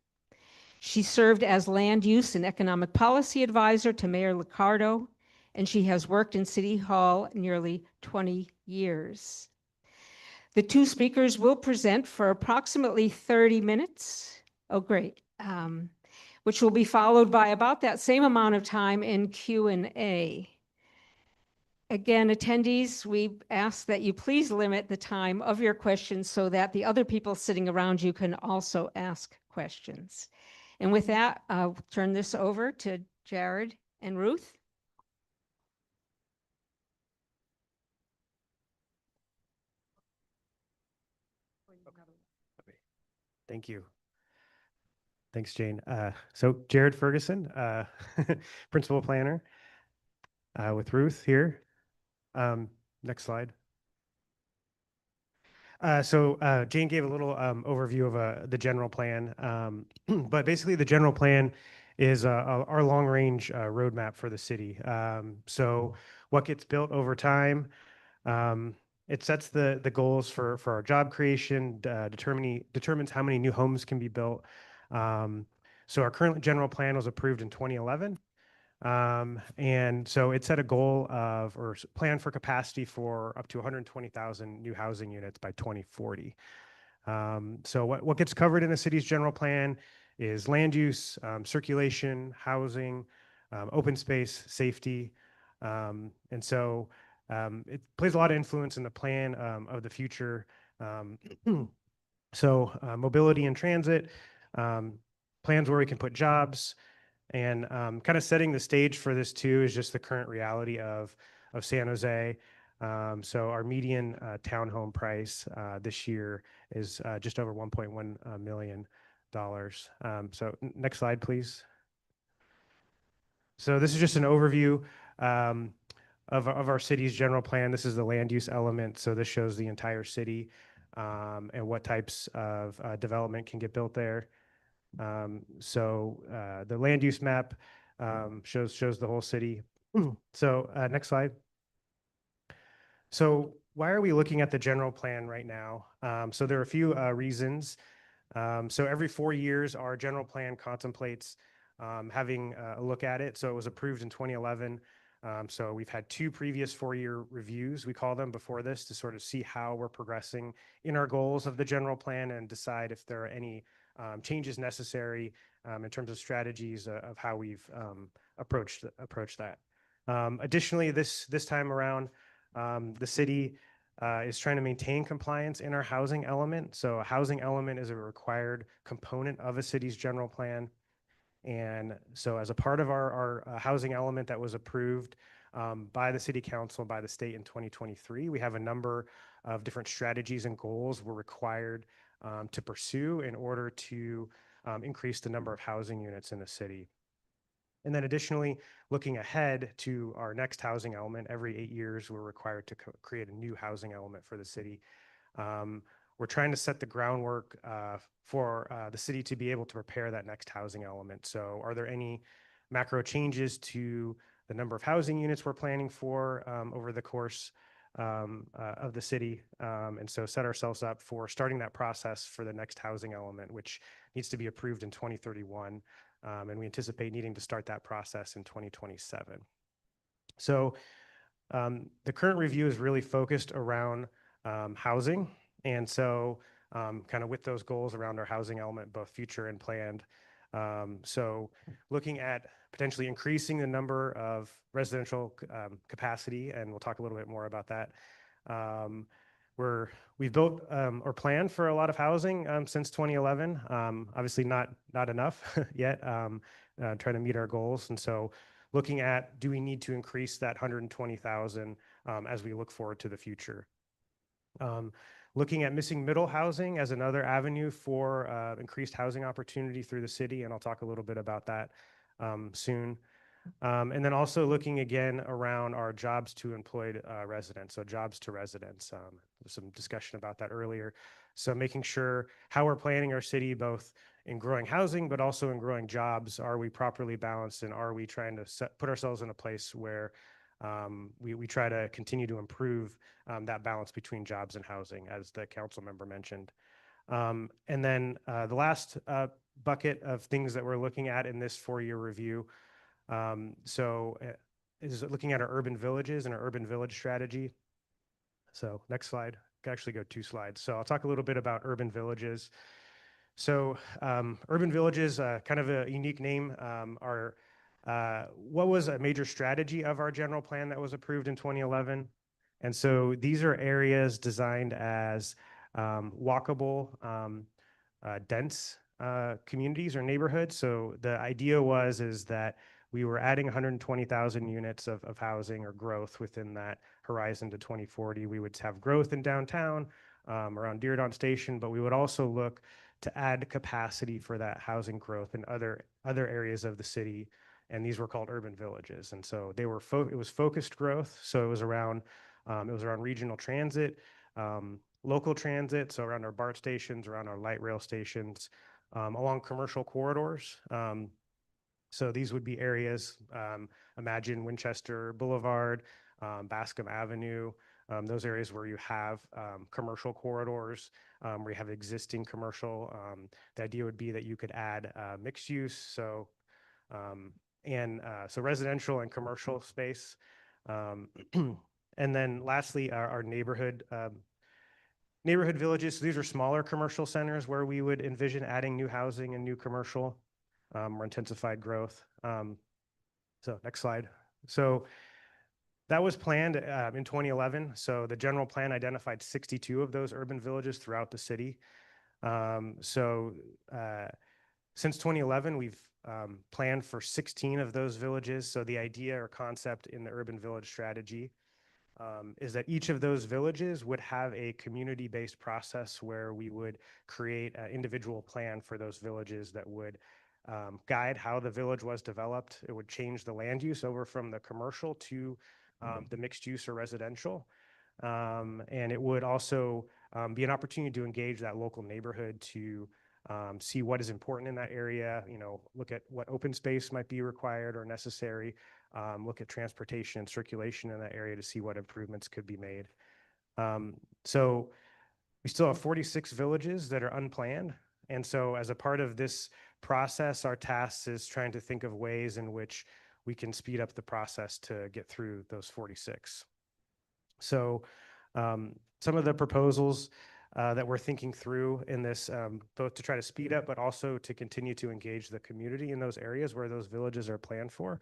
She served as land use and economic policy advisor to Mayor Liccardo, and she has worked in City Hall nearly 20 years. The two speakers will present for approximately 30 minutes. Oh, great. Which will be followed by about that same amount of time in Q&A. Again, attendees, we ask that you please limit the time of your questions so that the other people sitting around you can also ask questions. And with that, I'll turn this over to Jared and Ruth. Thank you. Thanks, Jane. So Jared Ferguson, principal planner with Ruth here. Next slide. So Jane gave a little overview of the general plan, but basically the general plan is our long-range roadmap for the city. So what gets built over time, it sets the goals for our job creation, determines how many new homes can be built. So our current general plan was approved in 2011. And so it set a goal of, or plan for capacity for up to 120,000 new housing units by 2040. So what gets covered in the city's general plan is land use, circulation, housing, open space, safety. And so it plays a lot of influence in the plan of the future. So mobility and transit, plans where we can put jobs, and kind of setting the stage for this too is just the current reality of San Jose. So our median townhome price this year is just over $1.1 million. So next slide, please. So this is just an overview of our city's general plan. This is the land use element. So this shows the entire city and what types of development can get built there. So the land use map shows the whole city. So next slide. So why are we looking at the general plan right now? So there are a few reasons. So every 4 years, our general plan contemplates having a look at it. So it was approved in 2011. So we've had 2 previous 4-year reviews, we call them, before this, to sort of see how we're progressing in our goals of the general plan and decide if there are any changes necessary in terms of strategies of how we've approached that. Additionally, this time around, the city is trying to maintain compliance in our housing element. So a housing element is a required component of a city's general plan. And so as a part of our housing element that was approved by the city council, by the state in 2023, we have a number of different strategies and goals we're required to pursue in order to increase the number of housing units in the city. And then additionally, looking ahead to our next housing element, every 8 years, we're required to create a new housing element for the city. we're trying to set the groundwork for the city to be able to prepare that next housing element. So are there any macro changes to the number of housing units we're planning for over the course of the city? And so set ourselves up for starting that process for the next housing element, which needs to be approved in 2031. And we anticipate needing to start that process in 2027. So the current review is really focused around housing. And so kind of with those goals around our housing element, both future and planned. So looking at potentially increasing the number of residential capacity, and we'll talk a little bit more about that. We've built or planned for a lot of housing since 2011. Obviously not enough yet, trying to meet our goals. And so looking at, do we need to increase that 120,000 as we look forward to the future? Looking at missing middle housing as another avenue for increased housing opportunity through the city, and I'll talk a little bit about that soon. And then also looking again around our jobs to employed residents, so jobs to residents. There's some discussion about that earlier. So making sure how we're planning our city, both in growing housing, but also in growing jobs. Are we properly balanced, and are we trying to put ourselves in a place where we try to continue to improve that balance between jobs and housing, as the council member mentioned. And then the last bucket of things that we're looking at in this 4-year review is looking at our urban villages and our urban village strategy. So next slide. I can actually go 2 slides. So I'll talk a little bit about urban villages. So urban villages, kind of a unique name, are what was a major strategy of our general plan that was approved in 2011. And so these are areas designed as walkable, dense communities or neighborhoods. So the idea is that we were adding 120,000 units of housing or growth within that horizon to 2040. We would have growth in downtown, around Deerdon Station, but we would also look to add capacity for that housing growth in other areas of the city. And these were called urban villages. And so they were it was focused growth. So it was around regional transit, local transit, so around our BART stations, around our light rail stations, along commercial corridors. So these would be areas, imagine Winchester Boulevard, Bascom Avenue, those areas where you have commercial corridors, where you have existing commercial. The idea would be that you could add mixed use, so residential and commercial space. And then lastly, our neighborhood villages. So these are smaller commercial centers where we would envision adding new housing and new commercial or intensified growth. So next slide. So that was planned in 2011. So the general plan identified 62 of those urban villages throughout the city. Since 2011, we've planned for 16 of those villages. So the idea or concept in the urban village strategy is that each of those villages would have a community-based process where we would create an individual plan for those villages that would guide how the village was developed. It would change the land use over from the commercial to the mixed use or residential. And it would also be an opportunity to engage that local neighborhood to see what is important in that area, look at what open space might be required or necessary, look at transportation and circulation in that area to see what improvements could be made. So we still have 46 villages that are unplanned. And so as a part of this process, our task is trying to think of ways in which we can speed up the process to get through those 46. So some of the proposals that we're thinking through in this, both to try to speed up, but also to continue to engage the community in those areas where those villages are planned for.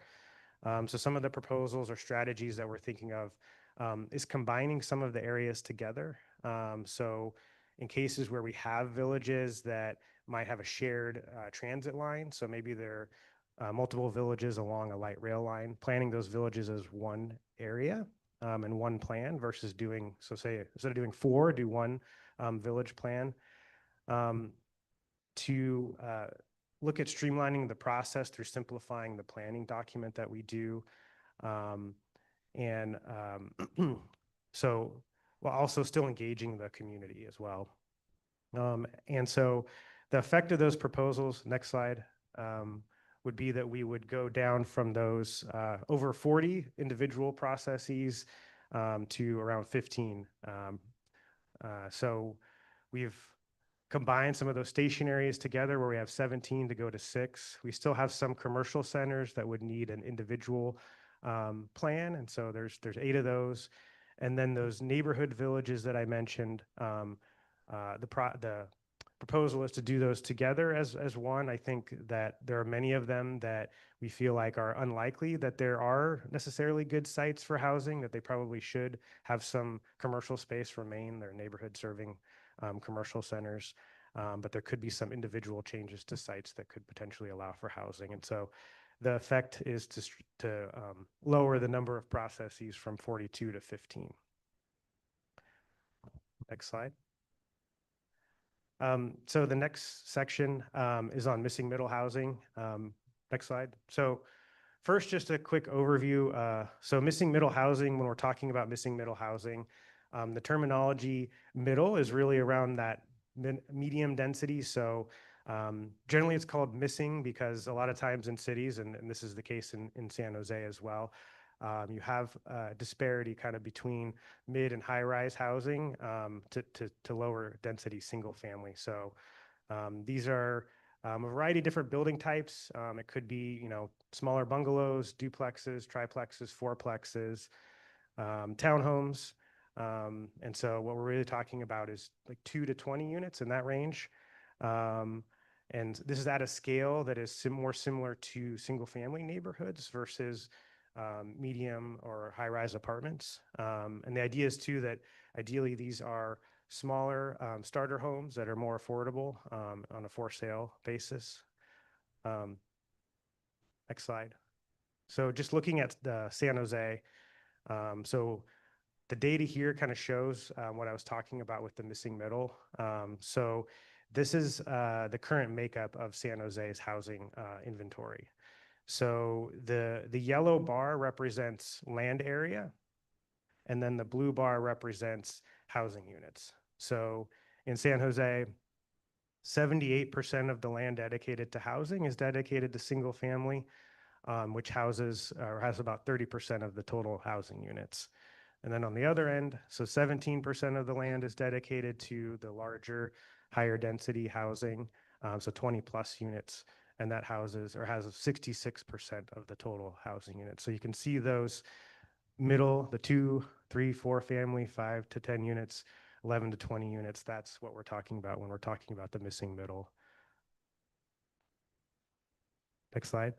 So some of the proposals or strategies that we're thinking of is combining some of the areas together. So in cases where we have villages that might have a shared transit line, so maybe there are multiple villages along a light rail line, planning those villages as one area and one plan versus doing, so say instead of doing 4, do one village plan. To look at streamlining the process through simplifying the planning document that we do. So while also still engaging the community as well. And so the effect of those proposals, next slide, would be that we would go down from those over 40 individual processes to around 15. So we've combined some of those station areas together where we have 17 to go to 6. We still have some commercial centers that would need an individual plan. And so there's 8 of those. And then those neighborhood villages that I mentioned, the proposal is to do those together as one. I think that there are many of them that we feel like are unlikely that there are necessarily good sites for housing, that they probably should have some commercial space remain, their neighborhood serving commercial centers. But there could be some individual changes to sites that could potentially allow for housing. And so the effect is to lower the number of processes from 42 to 15. Next slide. So the next section is on missing middle housing. Next slide. So first, just a quick overview. So missing middle housing, when we're talking about missing middle housing, the terminology middle is really around that medium density. So generally it's called missing because a lot of times in cities, and this is the case in San Jose as well, you have disparity kind of between mid and high rise housing to lower density single family. So these are a variety of different building types. It could be, smaller bungalows, duplexes, triplexes, fourplexes, townhomes. And so what we're really talking about is like 2 to 20 units in that range. And this is at a scale that is more similar to single family neighborhoods versus medium or high rise apartments. And the idea is too that ideally these are smaller starter homes that are more affordable on a for sale basis. Next slide. So just looking at the San Jose, so the data here kind of shows what I was talking about with the missing middle. So this is the current makeup of San Jose's housing inventory. So the yellow bar represents land area, and then the blue bar represents housing units. So in San Jose, 78% of the land dedicated to housing is dedicated to single family, which houses or has about 30% of the total housing units. And then on the other end, so 17% of the land is dedicated to the larger, higher density housing, so 20 plus units, and that houses or has 66% of the total housing units. So you can see those middle, the 2, 3, 4 family, 5 to 10 units, 11 to 20 units. That's what we're talking about when we're talking about the missing middle. Next slide.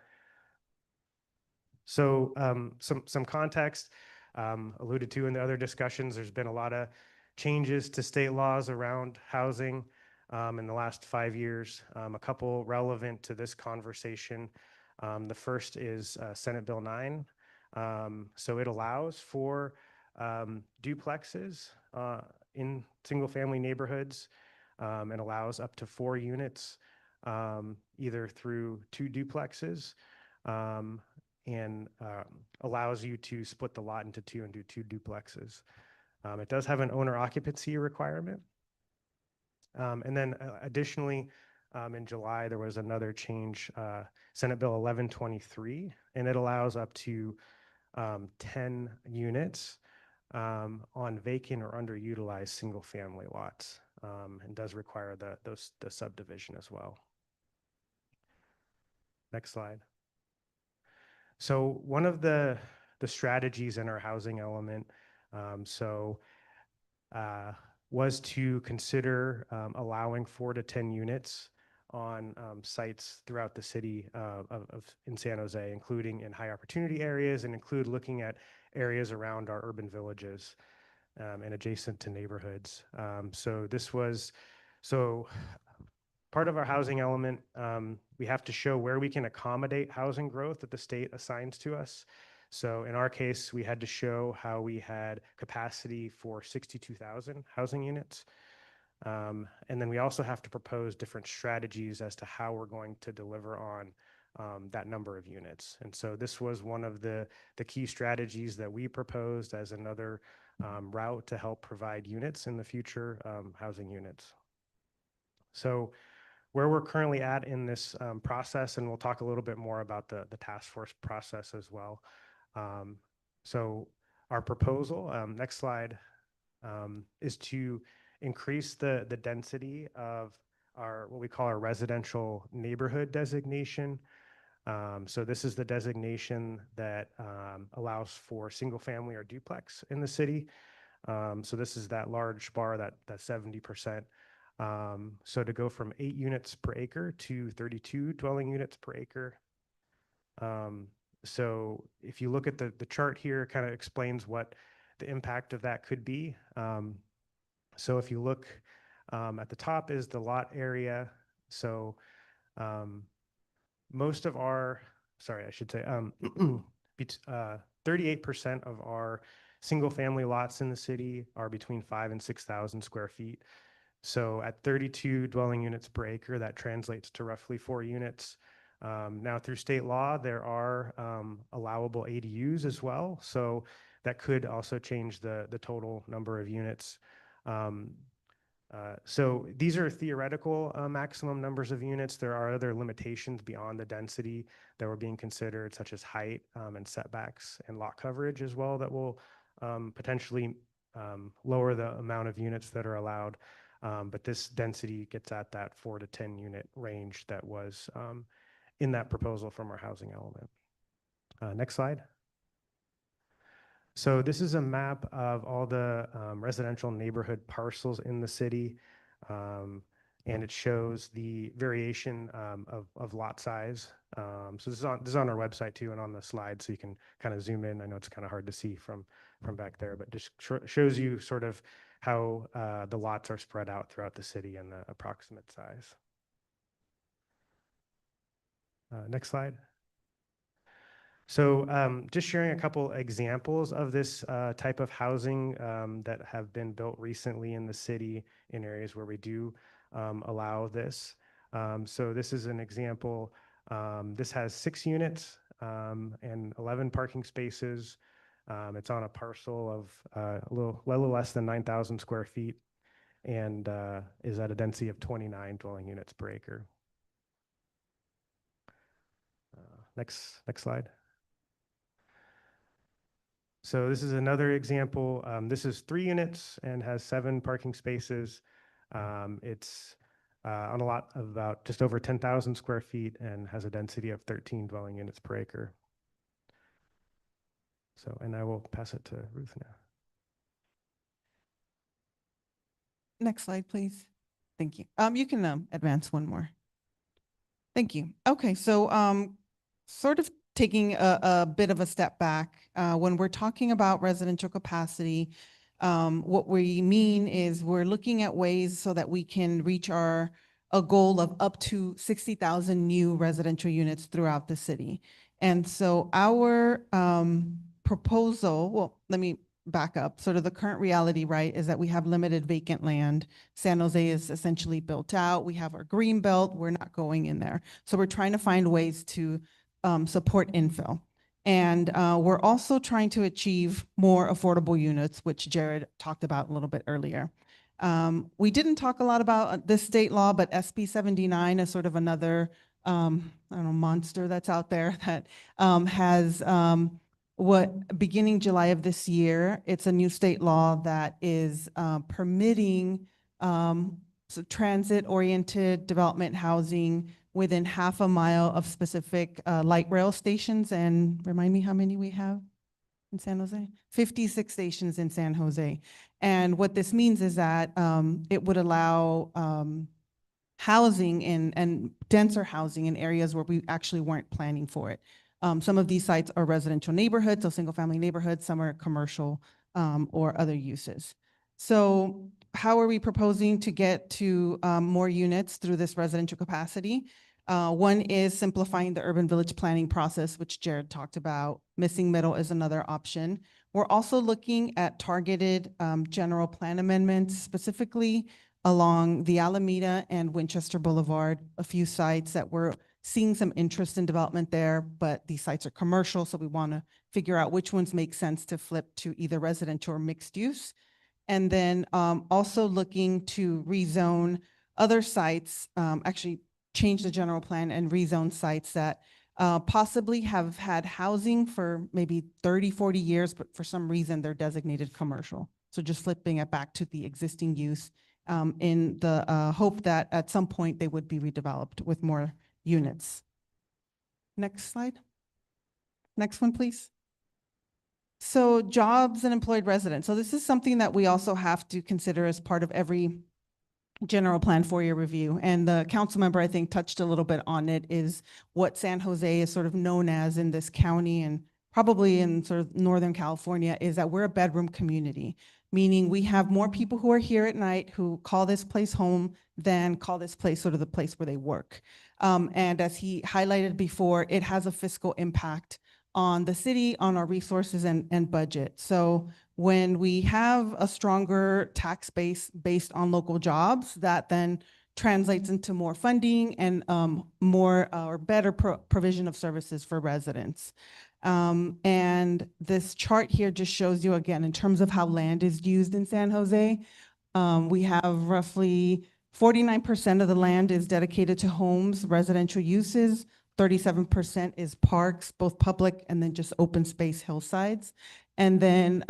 So some context alluded to in the other discussions. There's been a lot of changes to state laws around housing in the last 5 years. A couple relevant to this conversation. The first is Senate Bill 9. So it allows for duplexes in single family neighborhoods and allows up to 4 units either through 2 duplexes and allows you to split the lot into 2 and do 2 duplexes. It does have an owner occupancy requirement. And then additionally, in July, there was another change, Senate Bill 1123, and it allows up to 10 units on vacant or underutilized single family lots and does require the subdivision as well. Next slide. So one of the strategies in our housing element was to consider allowing 4 to 10 units on sites throughout the city in San Jose, including in high opportunity areas, and include looking at areas around our urban villages and adjacent to neighborhoods. So part of our housing element, we have to show where we can accommodate housing growth that the state assigns to us. So in our case, we had to show how we had capacity for 62,000 housing units. And then we also have to propose different strategies as to how we're going to deliver on that number of units. And so this was one of the key strategies that we proposed as another route to help provide units in the future, housing units. So where we're currently at in this process, and we'll talk a little bit more about the task force process as well. So our proposal, next slide, is to increase the density of what we call our residential neighborhood designation. So this is the designation that allows for single family or duplex in the city. So this is that large bar, that 70%. So to go from 8 units per acre to 32 dwelling units per acre. So if you look at the chart here, it kind of explains what the impact of that could be. So if you look at the top is the lot area. So most of our, sorry, I should say, 38% of our single family lots in the city are between 5,000 and 6,000 square feet. So at 32 dwelling units per acre, that translates to roughly 4 units. Now through state law, there are allowable ADUs as well. So that could also change the total number of units. So these are theoretical maximum numbers of units. There are other limitations beyond the density that were being considered, such as height and setbacks and lot coverage as well, that will potentially lower the amount of units that are allowed. But this density gets at that 4 to 10 unit range that was in that proposal from our housing element. Next slide. So this is a map of all the residential neighborhood parcels in the city. And it shows the variation of lot size. So this is on our website too, and on the slide, so you can kind of zoom in. I know it's kind of hard to see from back there, but just shows you sort of how the lots are spread out throughout the city and the approximate size. Next slide. So just sharing a couple examples of this type of housing that have been built recently in the city in areas where we do allow this. So this is an example. This has 6 units and 11 parking spaces. It's on a parcel of a little less than 9,000 square feet and is at a density of 29 dwelling units per acre. Next slide. So this is another example. This is 3 units and has 7 parking spaces. It's on a lot of about just over 10,000 square feet and has a density of 13 dwelling units per acre. So, and I will pass it to Ruth now. Next slide, please. Thank you. You can advance one more. Thank you. Okay, so sort of taking a bit of a step back, when we're talking about residential capacity, what we mean is we're looking at ways so that we can reach a goal of up to 60,000 new residential units throughout the city. And so our proposal, well, let me back up. Sort of the current reality, right, is that we have limited vacant land. San Jose is essentially built out. We have our green belt. We're not going in there. So we're trying to find ways to support infill. And we're also trying to achieve more affordable units, which Jared talked about a little bit earlier. We didn't talk a lot about this state law, but SB 79 is sort of another, I don't know, monster that's out there that has beginning July of this year, it's a new state law that is permitting so transit-oriented development housing within half a mile of specific light rail stations. And remind me how many we have in San Jose? 56 stations in San Jose. And what this means is that it would allow housing and denser housing in areas where we actually weren't planning for it. Some of these sites are residential neighborhoods, so single family neighborhoods, some are commercial or other uses. So how are we proposing to get to more units through this residential capacity? One is simplifying the urban village planning process, which Jared talked about. Missing middle is another option. We're also looking at targeted general plan amendments, specifically along the Alameda and Winchester Boulevard, a few sites that we're seeing some interest in development there, but these sites are commercial, so we want to figure out which ones make sense to flip to either residential or mixed use. And then also looking to rezone other sites, actually change the general plan and rezone sites that possibly have had housing for maybe 30, 40 years, but for some reason they're designated commercial. So just flipping it back to the existing use in the hope that at some point they would be redeveloped with more units. Next slide. Next one, please. So jobs and employed residents. So this is something that we also have to consider as part of every general plan 4-year review. And the council member, I think, touched a little bit on it, is what San Jose is sort of known as in this county and probably in sort of Northern California, is that we're a bedroom community, meaning we have more people who are here at night who call this place home than call this place sort of the place where they work. And as he highlighted before, it has a fiscal impact on the city, on our resources and budget. So when we have a stronger tax base based on local jobs, that then translates into more funding and more or better provision of services for residents. And this chart here just shows you again, in terms of how land is used in San Jose, we have roughly 49% of the land is dedicated to homes, residential uses, 37% is parks, both public and then just open space hillsides. And then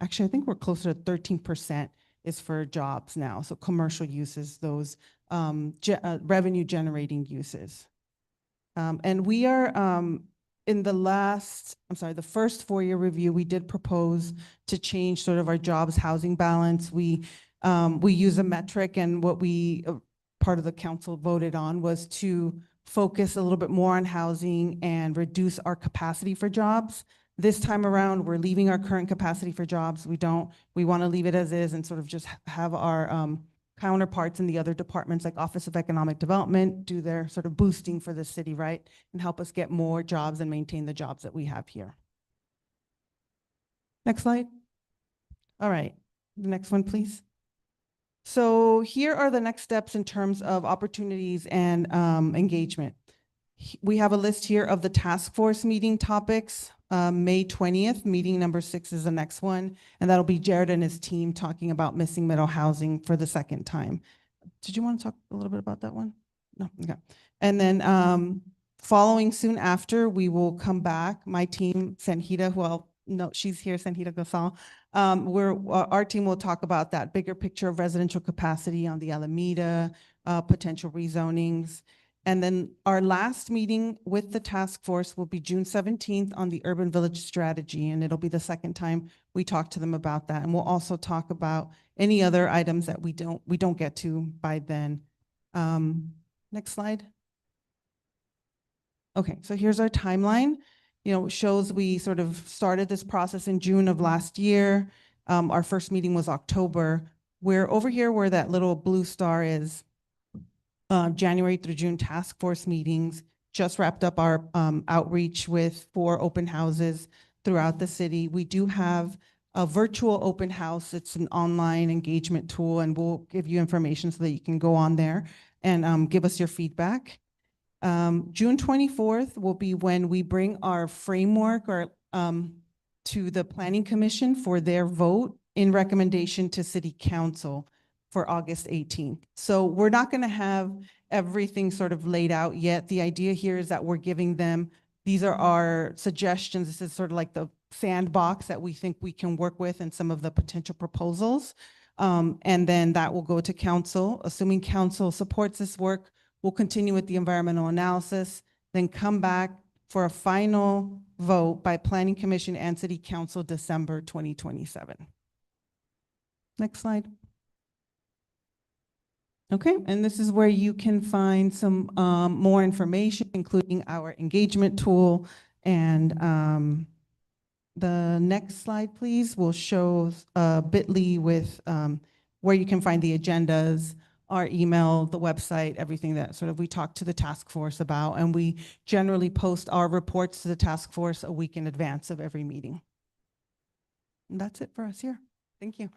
actually, I think we're closer to 13% is for jobs now. So commercial uses, those revenue generating uses. And we are in the first 4-year review, we did propose to change sort of our jobs housing balance. We use a metric, and what we, part of the council voted on was to focus a little bit more on housing and reduce our capacity for jobs. This time around, we're leaving our current capacity for jobs. We want to leave it as is and sort of just have our counterparts in the other departments like Office of Economic Development do their sort of boosting for the city, right? And help us get more jobs and maintain the jobs that we have here. Next slide. All right, the next one, please. So here are the next steps in terms of opportunities and engagement. We have a list here of the task force meeting topics. May 20th, meeting number 6 is the next one. And that'll be Jared and his team talking about missing middle housing for the second time. Did you want to talk a little bit about that one? No, okay. And then following soon after, we will come back. My team, Sanhita, no, she's here, Sanhita Gosal. Our team will talk about that bigger picture of residential capacity on the Alameda, potential rezonings. And then our last meeting with the task force will be June 17th on the urban village strategy. And it'll be the second time we talk to them about that. And we'll also talk about any other items that we don't get to by then. Next slide. Okay, so here's our timeline. You know, it shows we sort of started this process in June of last year. Our first meeting was October. We're over here where that little blue star is. January through June task force meetings, just wrapped up our outreach with 4 open houses throughout the city. We do have a virtual open house. It's an online engagement tool, and we'll give you information so that you can go on there and give us your feedback. June 24th will be when we bring our framework to the Planning Commission for their vote in recommendation to City Council for August 18th. So we're not going to have everything sort of laid out yet. The idea here is that we're giving them, these are our suggestions. This is sort of like the sandbox that we think we can work with and some of the potential proposals. And then that will go to council. Assuming council supports this work, we'll continue with the environmental analysis, then come back for a final vote by Planning Commission and City Council December 2027. Next slide. Okay, and this is where you can find some more information, including our engagement tool. And the next slide, please, will show bit.ly with where you can find the agendas, our email, the website, everything that sort of we talk to the task force about. And we generally post our reports to the task force a week in advance of every meeting. And that's it for us here. Thank you.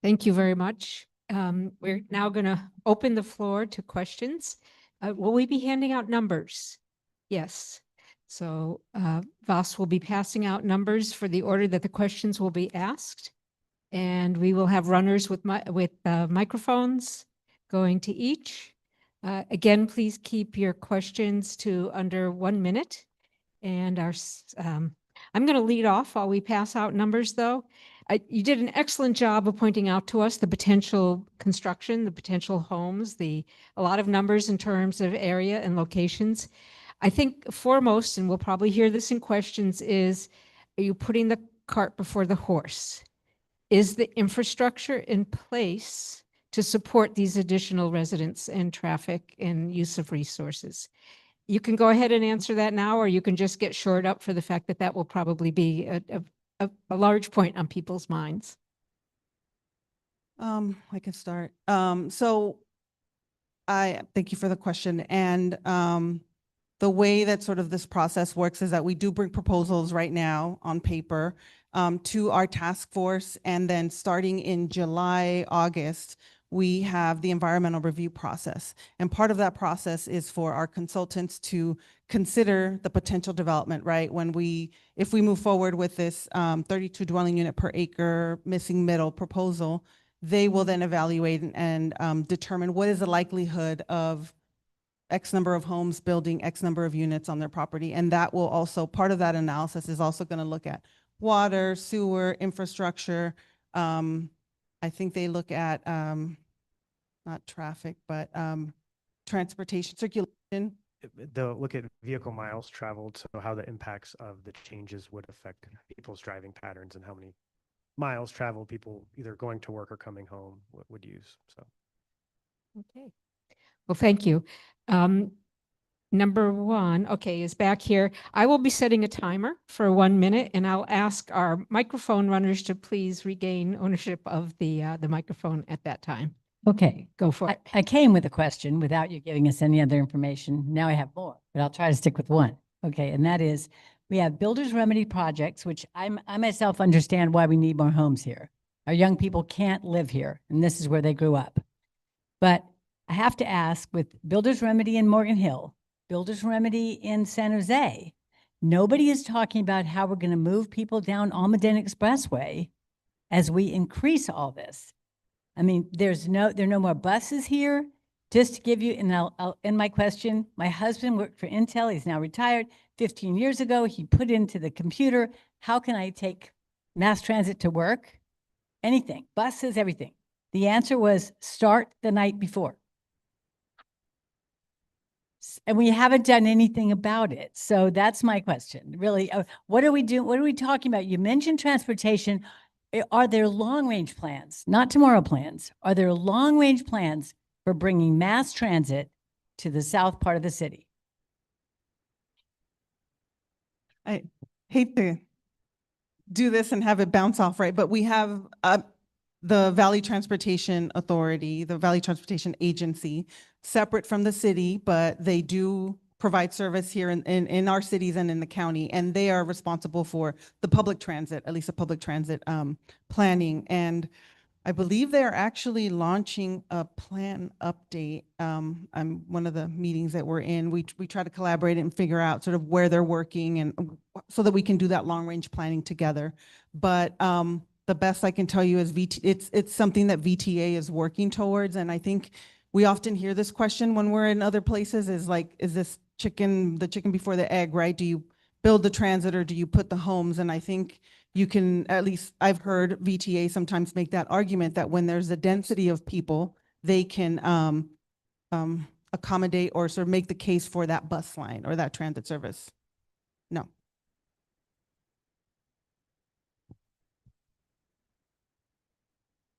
Thank you very much. We're now going to open the floor to questions. Will we be handing out numbers? Yes. So Voss will be passing out numbers for the order that the questions will be asked. And we will have runners with microphones going to each. Again, please keep your questions to under 1 minute. And I'm going to lead off while we pass out numbers, though. You did an excellent job of pointing out to us the potential construction, the potential homes, a lot of numbers in terms of area and locations. I think foremost, and we'll probably hear this in questions, is, are you putting the cart before the horse? Is the infrastructure in place to support these additional residents and traffic and use of resources? You can go ahead and answer that now, or you can just get shored up for the fact that that will probably be a large point on people's minds. I can start. So I thank you for the question. And the way that sort of this process works is that we do bring proposals right now on paper to our task force. And then starting in July, August, we have the environmental review process. And part of that process is for our consultants to consider the potential development, right? If we move forward with this 32 dwelling unit per acre missing middle proposal, they will then evaluate and determine what is the likelihood of X number of homes building X number of units on their property. And that will also, part of that analysis is also going to look at water, sewer, infrastructure. I think they look at not traffic, but transportation, circulation. They'll look at vehicle miles traveled, so how the impacts of the changes would affect people's driving patterns and how many miles traveled people either going to work or coming home would use. So. Okay. Well, thank you. Number one, okay, is back here. I will be setting a timer for 1 minute, and I'll ask our microphone runners to please regain ownership of the microphone at that time. Okay. Go for it. I came with a question without you giving us any other information. Now I have more, but I'll try to stick with one. Okay, and that is, we have builders remedy projects, which I myself understand why we need more homes here. Our young people can't live here, and this is where they grew up. But I have to ask, with builders remedy in Morgan Hill, builders remedy in San Jose, nobody is talking about how we're going to move people down Almaden Expressway as we increase all this. I mean, there are no more buses here. Just to give you, and I'll end my question. My husband worked for Intel. He's now retired. 15 years ago, he put into the computer, how can I take mass transit to work? Anything, buses, everything. The answer was start the night before. And we haven't done anything about it. So that's my question. Really, what are we doing? What are we talking about? You mentioned transportation. Are there long-range plans, not tomorrow plans? Are there long-range plans for bringing mass transit to the south part of the city? I hate to do this and have it bounce off, right? But we have the Valley Transportation Authority, the Valley Transportation Agency, separate from the city, but they do provide service here in our cities and in the county, and they are responsible for the public transit, at least the public transit planning. And I believe they're actually launching a plan update. I'm one of the meetings that we're in. We try to collaborate and figure out sort of where they're working, and so that we can do that long range planning together. But the best I can tell you is it's something that VTA is working towards. And I think we often hear this question when we're in other places, is like, is this the chicken before the egg, right? Do you build the transit or do you put the homes? And I think you can, at least I've heard VTA sometimes make that argument that when there's a density of people, they can accommodate or sort of make the case for that bus line or that transit service. No.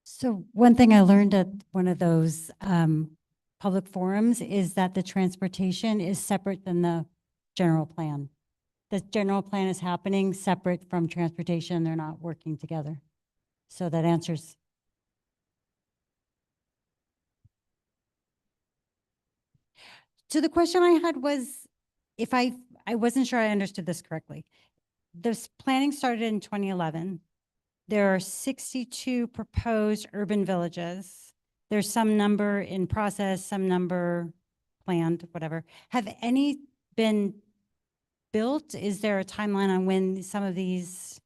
So one thing I learned at one of those public forums is that the transportation is separate than the general plan. The general plan is happening separate from transportation. They're not working together. So that answers. So the question I had was, if I wasn't sure I understood this correctly. This planning started in 2011. There are 62 proposed urban villages. There's some number in process, some number planned, whatever. Have any been built? Is there a timeline on when some of these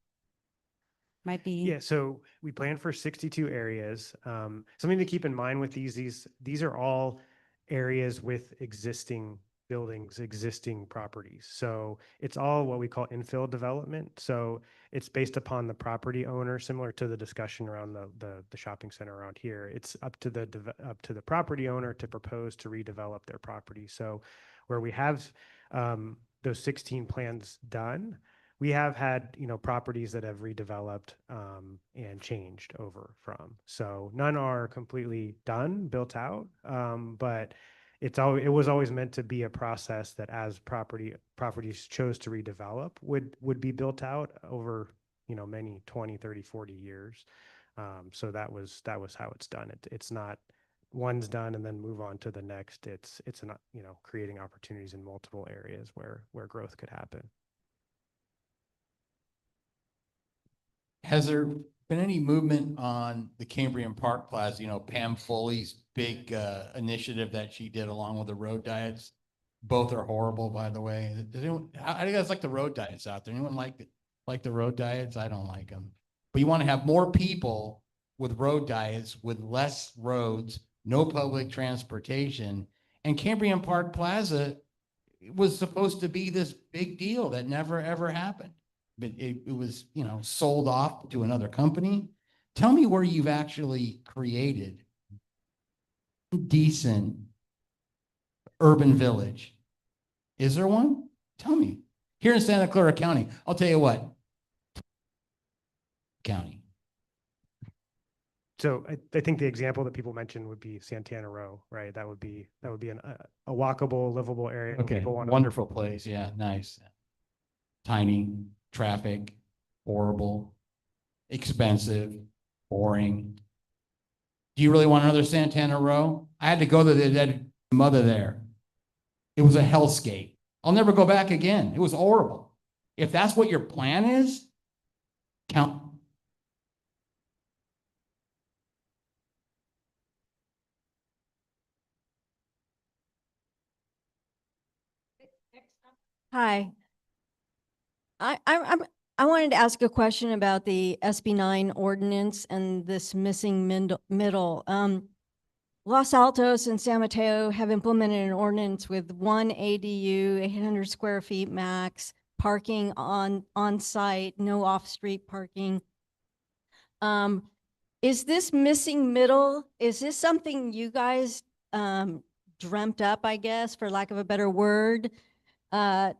might be? Yeah, so we planned for 62 areas. Something to keep in mind with these are all areas with existing buildings, existing properties. So it's all what we call infill development. So it's based upon the property owner, similar to the discussion around the shopping center around here. It's up to the property owner to propose to redevelop their property. So where we have those 16 plans done, we have had, properties that have redeveloped and changed over from. So none are completely done, built out, but it was always meant to be a process that as properties chose to redevelop would be built out over, many 20, 30, 40 years. So that was how it's done. It's not one's done and then move on to the next. It's not, creating opportunities in multiple areas where growth could happen. Has there been any movement on the Cambrian Park Plaza, Pam Foley's big initiative that she did along with the road diets? Both are horrible, by the way. How do you guys like the road diets out there? Anyone like the road diets? I don't like them. But you want to have more people with road diets with less roads, no public transportation. And Cambrian Park Plaza was supposed to be this big deal that never, ever happened. But it was, sold off to another company. Tell me where you've actually created decent urban village. Is there one? Tell me. Here in Santa Clara County, I'll tell you what. County. So I think the example that people mentioned would be Santana Row, right? That would be a walkable, livable area. Okay, People want wonderful place. Yeah, nice. Tiny, traffic, horrible, expensive, boring. Do you really want another Santana Row? I had to go to the dead mother there. It was a hellscape. I'll never go back again. It was horrible. If that's what your plan is, count. Hi. I wanted to ask a question about the SB 9 ordinance and this missing middle. Los Altos and San Mateo have implemented an ordinance with 1 ADU, 800 square feet max, parking on site, no off-street parking. Is this missing middle, is this something you guys dreamt up, I guess, for lack of a better word,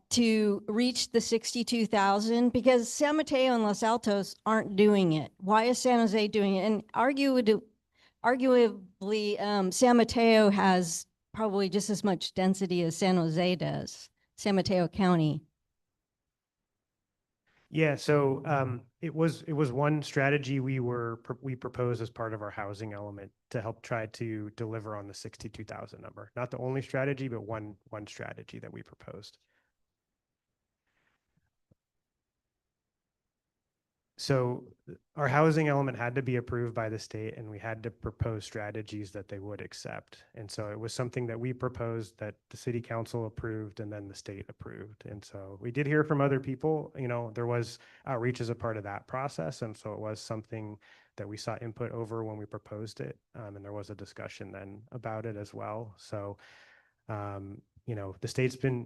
to reach the 62,000? Because San Mateo and Los Altos aren't doing it. Why is San Jose doing it? And arguably, San Mateo has probably just as much density as San Jose does, San Mateo County. Yeah, so it was one strategy we proposed as part of our housing element to help try to deliver on the 62,000 number. Not the only strategy, but one strategy that we proposed. So our housing element had to be approved by the state, and we had to propose strategies that they would accept. And so it was something that we proposed that the city council approved and then the state approved. And so we did hear from other people, there was outreach as a part of that process. And so it was something that we sought input over when we proposed it. And there was a discussion then about it as well. So, the state's been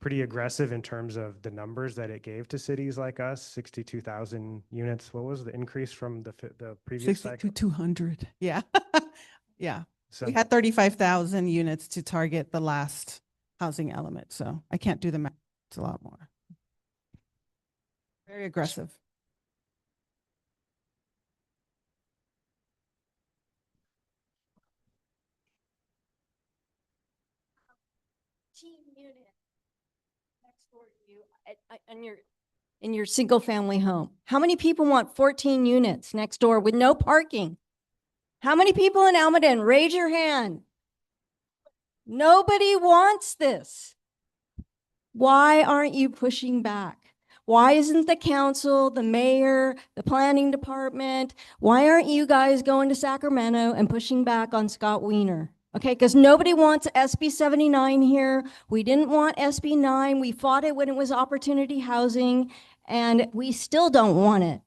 pretty aggressive in terms of the numbers that it gave to cities like us, 62,000 units. What was the increase from the previous cycle? 6,200. Yeah. Yeah. So We had 35,000 units to target the last housing element. So I can't do the math. It's a lot more. Very aggressive. Next door to you, in your single family home. How many people want 14 units next door with no parking? How many people in Almaden? Raise your hand. Nobody wants this. Why aren't you pushing back? Why isn't the council, the mayor, the planning department, why aren't you guys going to Sacramento and pushing back on Scott Wiener? Okay, because nobody wants SB 79 here. We didn't want SB 9. We fought it when it was opportunity housing, and we still don't want it.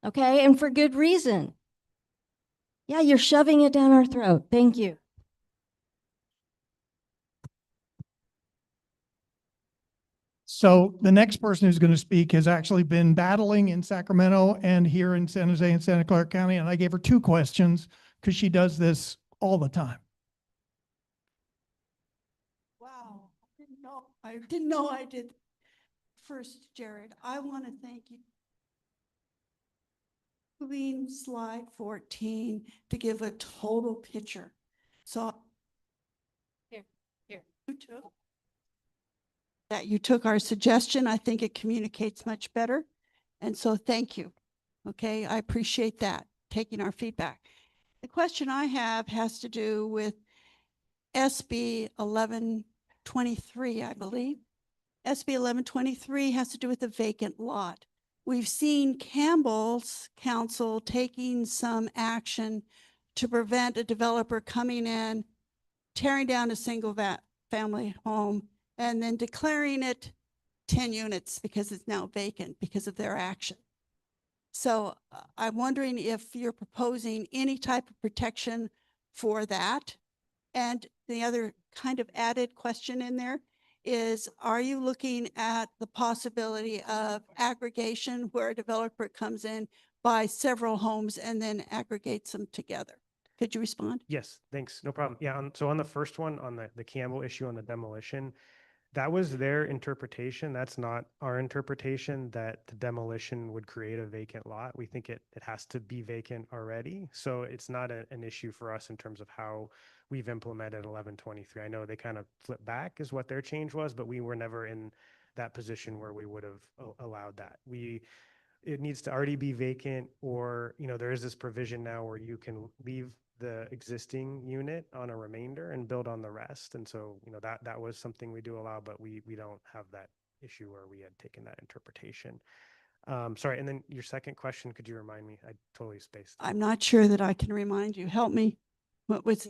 Okay, and for good reason. Yeah, you're shoving it down our throat. Thank you. So the next person who's going to speak has actually been battling in Sacramento and here in San Jose and Santa Clara County. And I gave her 2 questions because she does this all the time. Wow, I didn't know I did. First, Jared, I want to thank you. Moving slide 14 to give a total picture. So Here. That you took our suggestion. I think it communicates much better. And so thank you. Okay, I appreciate that, taking our feedback. The question I have has to do with SB 1123, I believe. SB 1123 has to do with the vacant lot. We've seen Campbell's council taking some action to prevent a developer coming in, tearing down a single family home, and then declaring it 10 units because it's now vacant because of their action. So I'm wondering if you're proposing any type of protection for that. And the other kind of added question in there is, are you looking at the possibility of aggregation where a developer comes in, buys several homes, and then aggregates them together? Could you respond? Yes, thanks. No problem. Yeah. So on the first one, on the Campbell issue on the demolition, that was their interpretation. That's not our interpretation, that the demolition would create a vacant lot. We think it has to be vacant already. So it's not an issue for us in terms of how we've implemented 1123. I know they kind of flipped back is what their change was, but we were never in that position where we would have allowed that. It needs to already be vacant, or, there is this provision now where you can leave the existing unit on a remainder and build on the rest. And so, that was something we do allow, but we don't have that issue where we had taken that interpretation. Sorry. And then your second question, could you remind me? I totally spaced. I'm not sure that I can remind you. Help me. What was,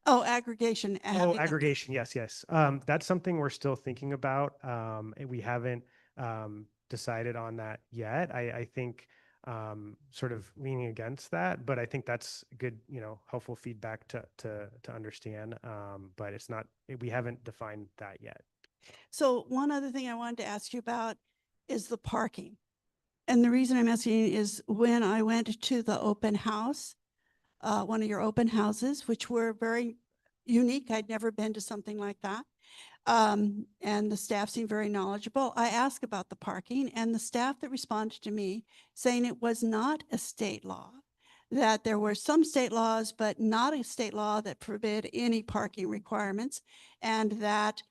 oh, aggregation. Oh, aggregation. Yes, yes. That's something we're still thinking about. And we haven't decided on that yet. I think sort of leaning against that, but I think that's good, helpful feedback to understand. But it's not, we haven't defined that yet. So one other thing I wanted to ask you about is the parking. And the reason I'm asking is when I went to the open house, one of your open houses, which were very unique. I'd never been to something like that. And the staff seemed very knowledgeable. I asked about the parking, and the staff that responded to me saying it was not a state law, that there were some state laws, but not a state law that forbid any parking requirements, and that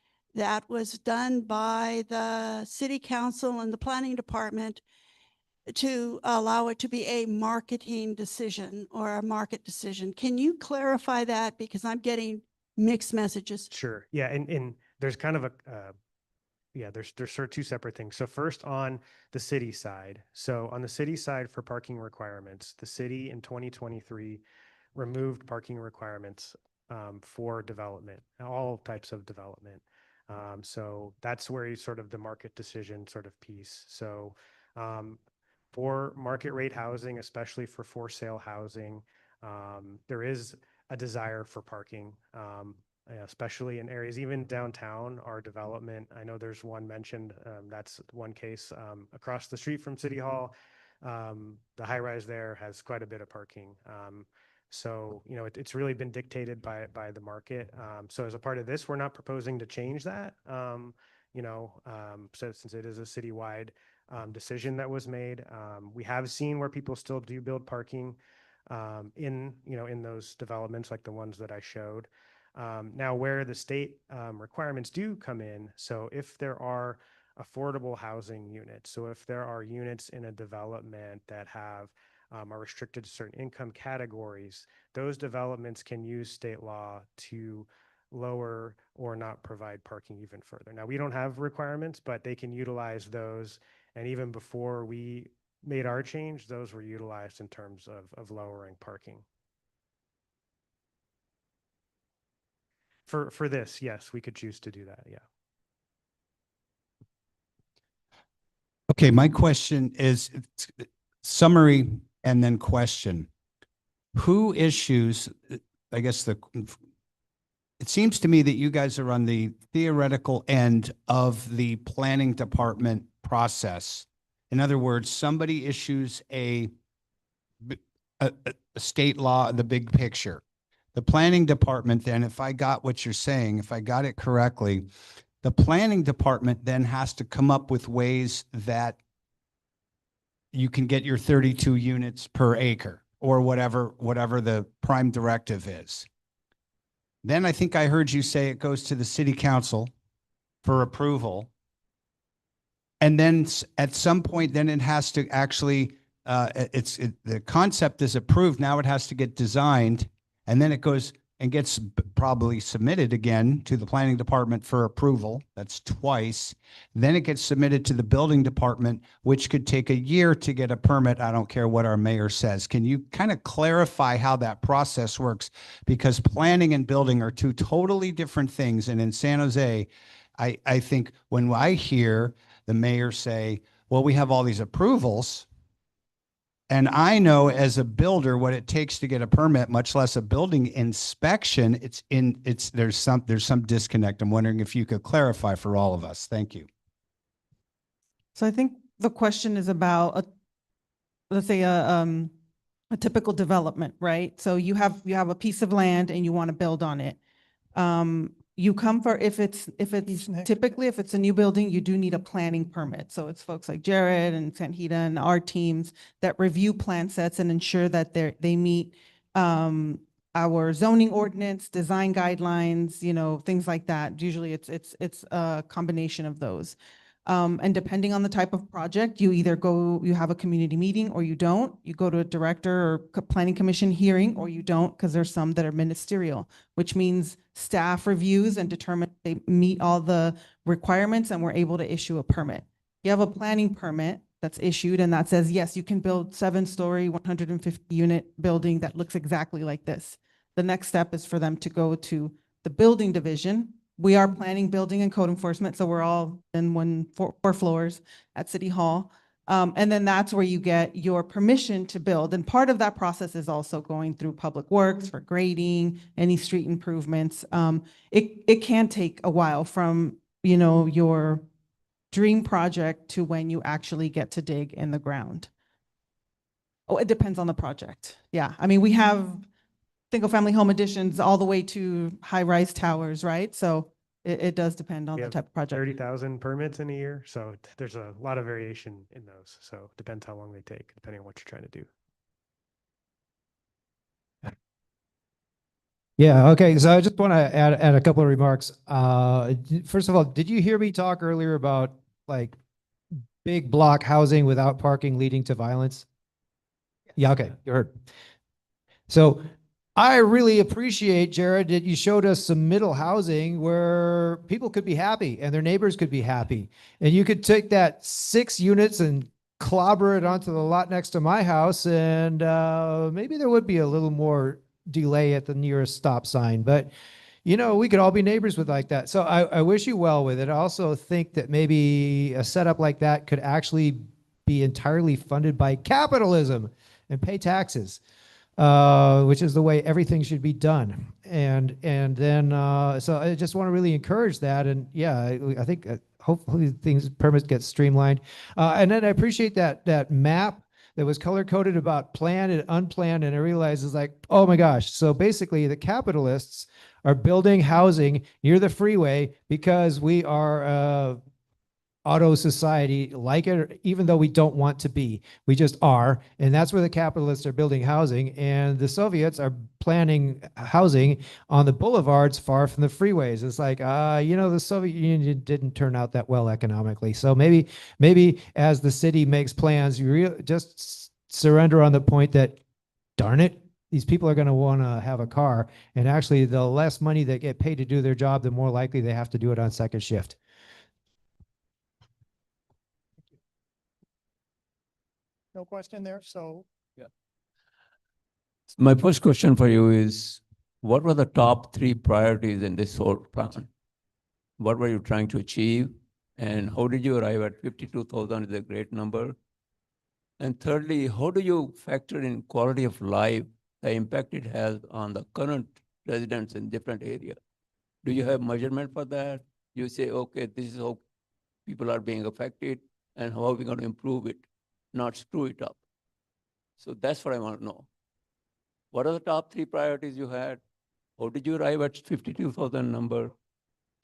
was done by the city council and the planning department to allow it to be a marketing decision or a market decision. Can you clarify that? Because I'm getting mixed messages. Sure. Yeah. And there's kind of there's sort of 2 separate things. So first on the city side. So on the city side for parking requirements, the city in 2023 removed parking requirements for development, all types of development. So that's where you sort of the market decision sort of piece. So for market rate housing, especially for sale housing, there is a desire for parking, especially in areas, even downtown, our development. I know there's one mentioned, that's one case across the street from City Hall. The high rise there has quite a bit of parking. So, it's really been dictated by the market. So as a part of this, we're not proposing to change that, so since it is a citywide decision that was made. We have seen where people still do build parking in those developments like the ones that I showed. Now where the state requirements do come in, so if there are affordable housing units, so if there are units in a development that are restricted to certain income categories, those developments can use state law to lower or not provide parking even further. Now, we don't have requirements, but they can utilize those. And even before we made our change, those were utilized in terms of lowering parking. For this, yes, we could choose to do that, yeah. Okay, my question is summary and then question. Who issues, I guess it seems to me that you guys are on the theoretical end of the planning department process. In other words, somebody issues a state law, the big picture. The planning department then, if I got what you're saying, if I got it correctly, the planning department then has to come up with ways that you can get your 32 units per acre or whatever the prime directive is. Then I think I heard you say it goes to the city council for approval. And then at some point, then it has to actually, the concept is approved. Now it has to get designed, and then it goes and gets probably submitted again to the planning department for approval. That's twice. Then it gets submitted to the building department, which could take a year to get a permit. I don't care what our mayor says. Can you kind of clarify how that process works? Because planning and building are two totally different things. And in San Jose, I think when I hear the mayor say, well, we have all these approvals, and I know as a builder what it takes to get a permit, much less a building inspection. There's some disconnect. I'm wondering if you could clarify for all of us. Thank you. So I think the question is about let's say a typical development, right? So you have a piece of land and you want to build on it. You come for, if it's typically, if it's a new building, you do need a planning permit. So it's folks like Jared and Sanhita and our teams that review plan sets and ensure that they meet our zoning ordinance, design guidelines, things like that. Usually it's a combination of those. And depending on the type of project, you either you have a community meeting or you don't. You go to a director or planning commission hearing or you don't, because there's some that are ministerial, which means staff reviews and determine they meet all the requirements and we're able to issue a permit. You have a planning permit that's issued and that says, yes, you can build 7-story, 150 unit building that looks exactly like this. The next step is for them to go to the building division. We are planning, building, and code enforcement, so we're all in four floors at City Hall. And then that's where you get your permission to build. And part of that process is also going through Public Works for grading, any street improvements. It can take a while from, your dream project to when you actually get to dig in the ground. Oh, it depends on the project. Yeah, I mean, we have single-family home additions all the way to high-rise towers, right? So it does depend on the type of project. 30,000 permits in a year, so there's a lot of variation in those. So it depends how long they take, depending on what you're trying to do. Yeah, okay, so I just want to add a couple of remarks. First of all, did you hear me talk earlier about like big block housing without parking leading to violence? Yeah, okay, you heard. So I really appreciate, Jared, that you showed us some middle housing where people could be happy and their neighbors could be happy. And you could take that 6 units and clobber it onto the lot next to my house, and maybe there would be a little more delay at the nearest stop sign. But, we could all be neighbors with like that. So I wish you well with it. I also think that maybe a setup like that could actually be entirely funded by capitalism and pay taxes. Which is the way everything should be done. And then, so I just want to really encourage that. And yeah, I think hopefully permits get streamlined. And then I appreciate that map that was color coded about planned and unplanned. And I realized it's like, oh my gosh. So basically the capitalists are building housing near the freeway because we are, auto society, like it, even though we don't want to be. We just are. And that's where the capitalists are building housing. And the Soviets are planning housing on the boulevards far from the freeways. It's like, the Soviet Union didn't turn out that well economically. So maybe as the city makes plans, you just surrender on the point that, darn it, these people are going to want to have a car. And actually, the less money they get paid to do their job, the more likely they have to do it on second shift. No question there, so. My first question for you is, what were the top 3 priorities in this whole plan? What were you trying to achieve? And how did you arrive at 52,000 is a great number? And thirdly, how do you factor in quality of life, the impact it has on the current residents in different areas? Do you have measurement for that? You say, okay, this is how people are being affected and how are we going to improve it, not screw it up? So that's what I want to know. What are the top 3 priorities you had? How did you arrive at 52,000 number?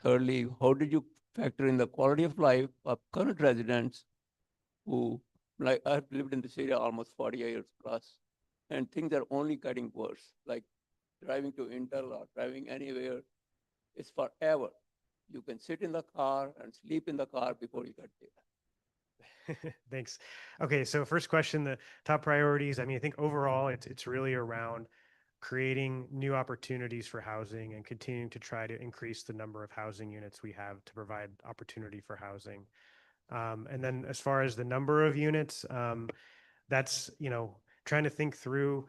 Thirdly, how did you factor in the quality of life of current residents who, like I've lived in this area almost 40 years plus, and things are only getting worse, like driving to Intel or driving anywhere, it's forever. You can sit in the car and sleep in the car before you get there. Thanks. Okay, so first question, the top priorities. I mean, I think overall it's really around creating new opportunities for housing and continuing to try to increase the number of housing units we have to provide opportunity for housing. And then as far as the number of units, that's, trying to think through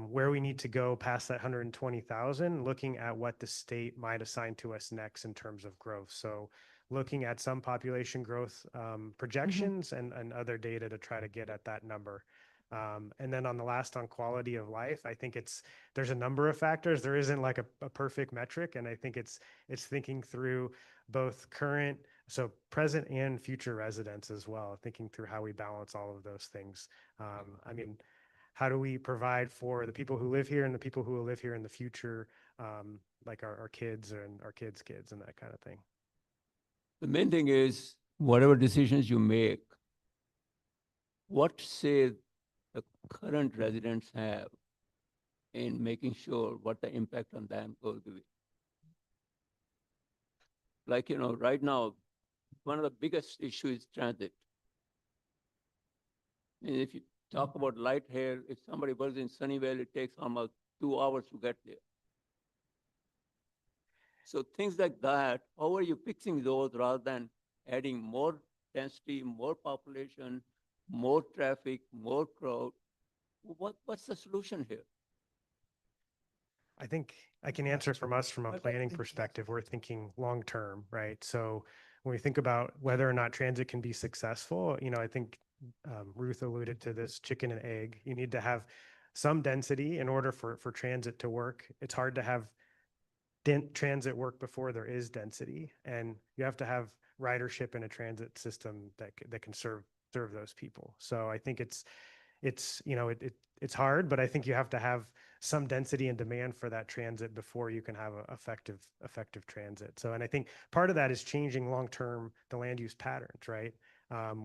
where we need to go past that 120,000, looking at what the state might assign to us next in terms of growth. So looking at some population growth projections and other data to try to get at that number. And then on the last, on quality of life, I think there's a number of factors. There isn't like a perfect metric. And I think it's thinking through both so present and future residents as well, thinking through how we balance all of those things. I mean, how do we provide for the people who live here and the people who will live here in the future, like our kids and our kids' kids and that kind of thing? The main thing is whatever decisions you make, what say the current residents have in making sure what the impact on them will be. Like, right now, one of the biggest issues is transit. And if you talk about light hair, if somebody was in Sunnyvale, it takes almost 2 hours to get there. So things like that, how are you fixing those rather than adding more density, more population, more traffic, more crowd? What's the solution here? I think I can answer from a planning perspective. We're thinking long-term, right? So when we think about whether or not transit can be successful, I think Ruth alluded to this chicken and egg. You need to have some density in order for transit to work. It's hard to have transit work before there is density, and you have to have ridership in a transit system that can serve those people. So I think it's hard, but I think you have to have some density and demand for that transit before you can have effective transit. So, and I think part of that is changing long-term the land use patterns, right?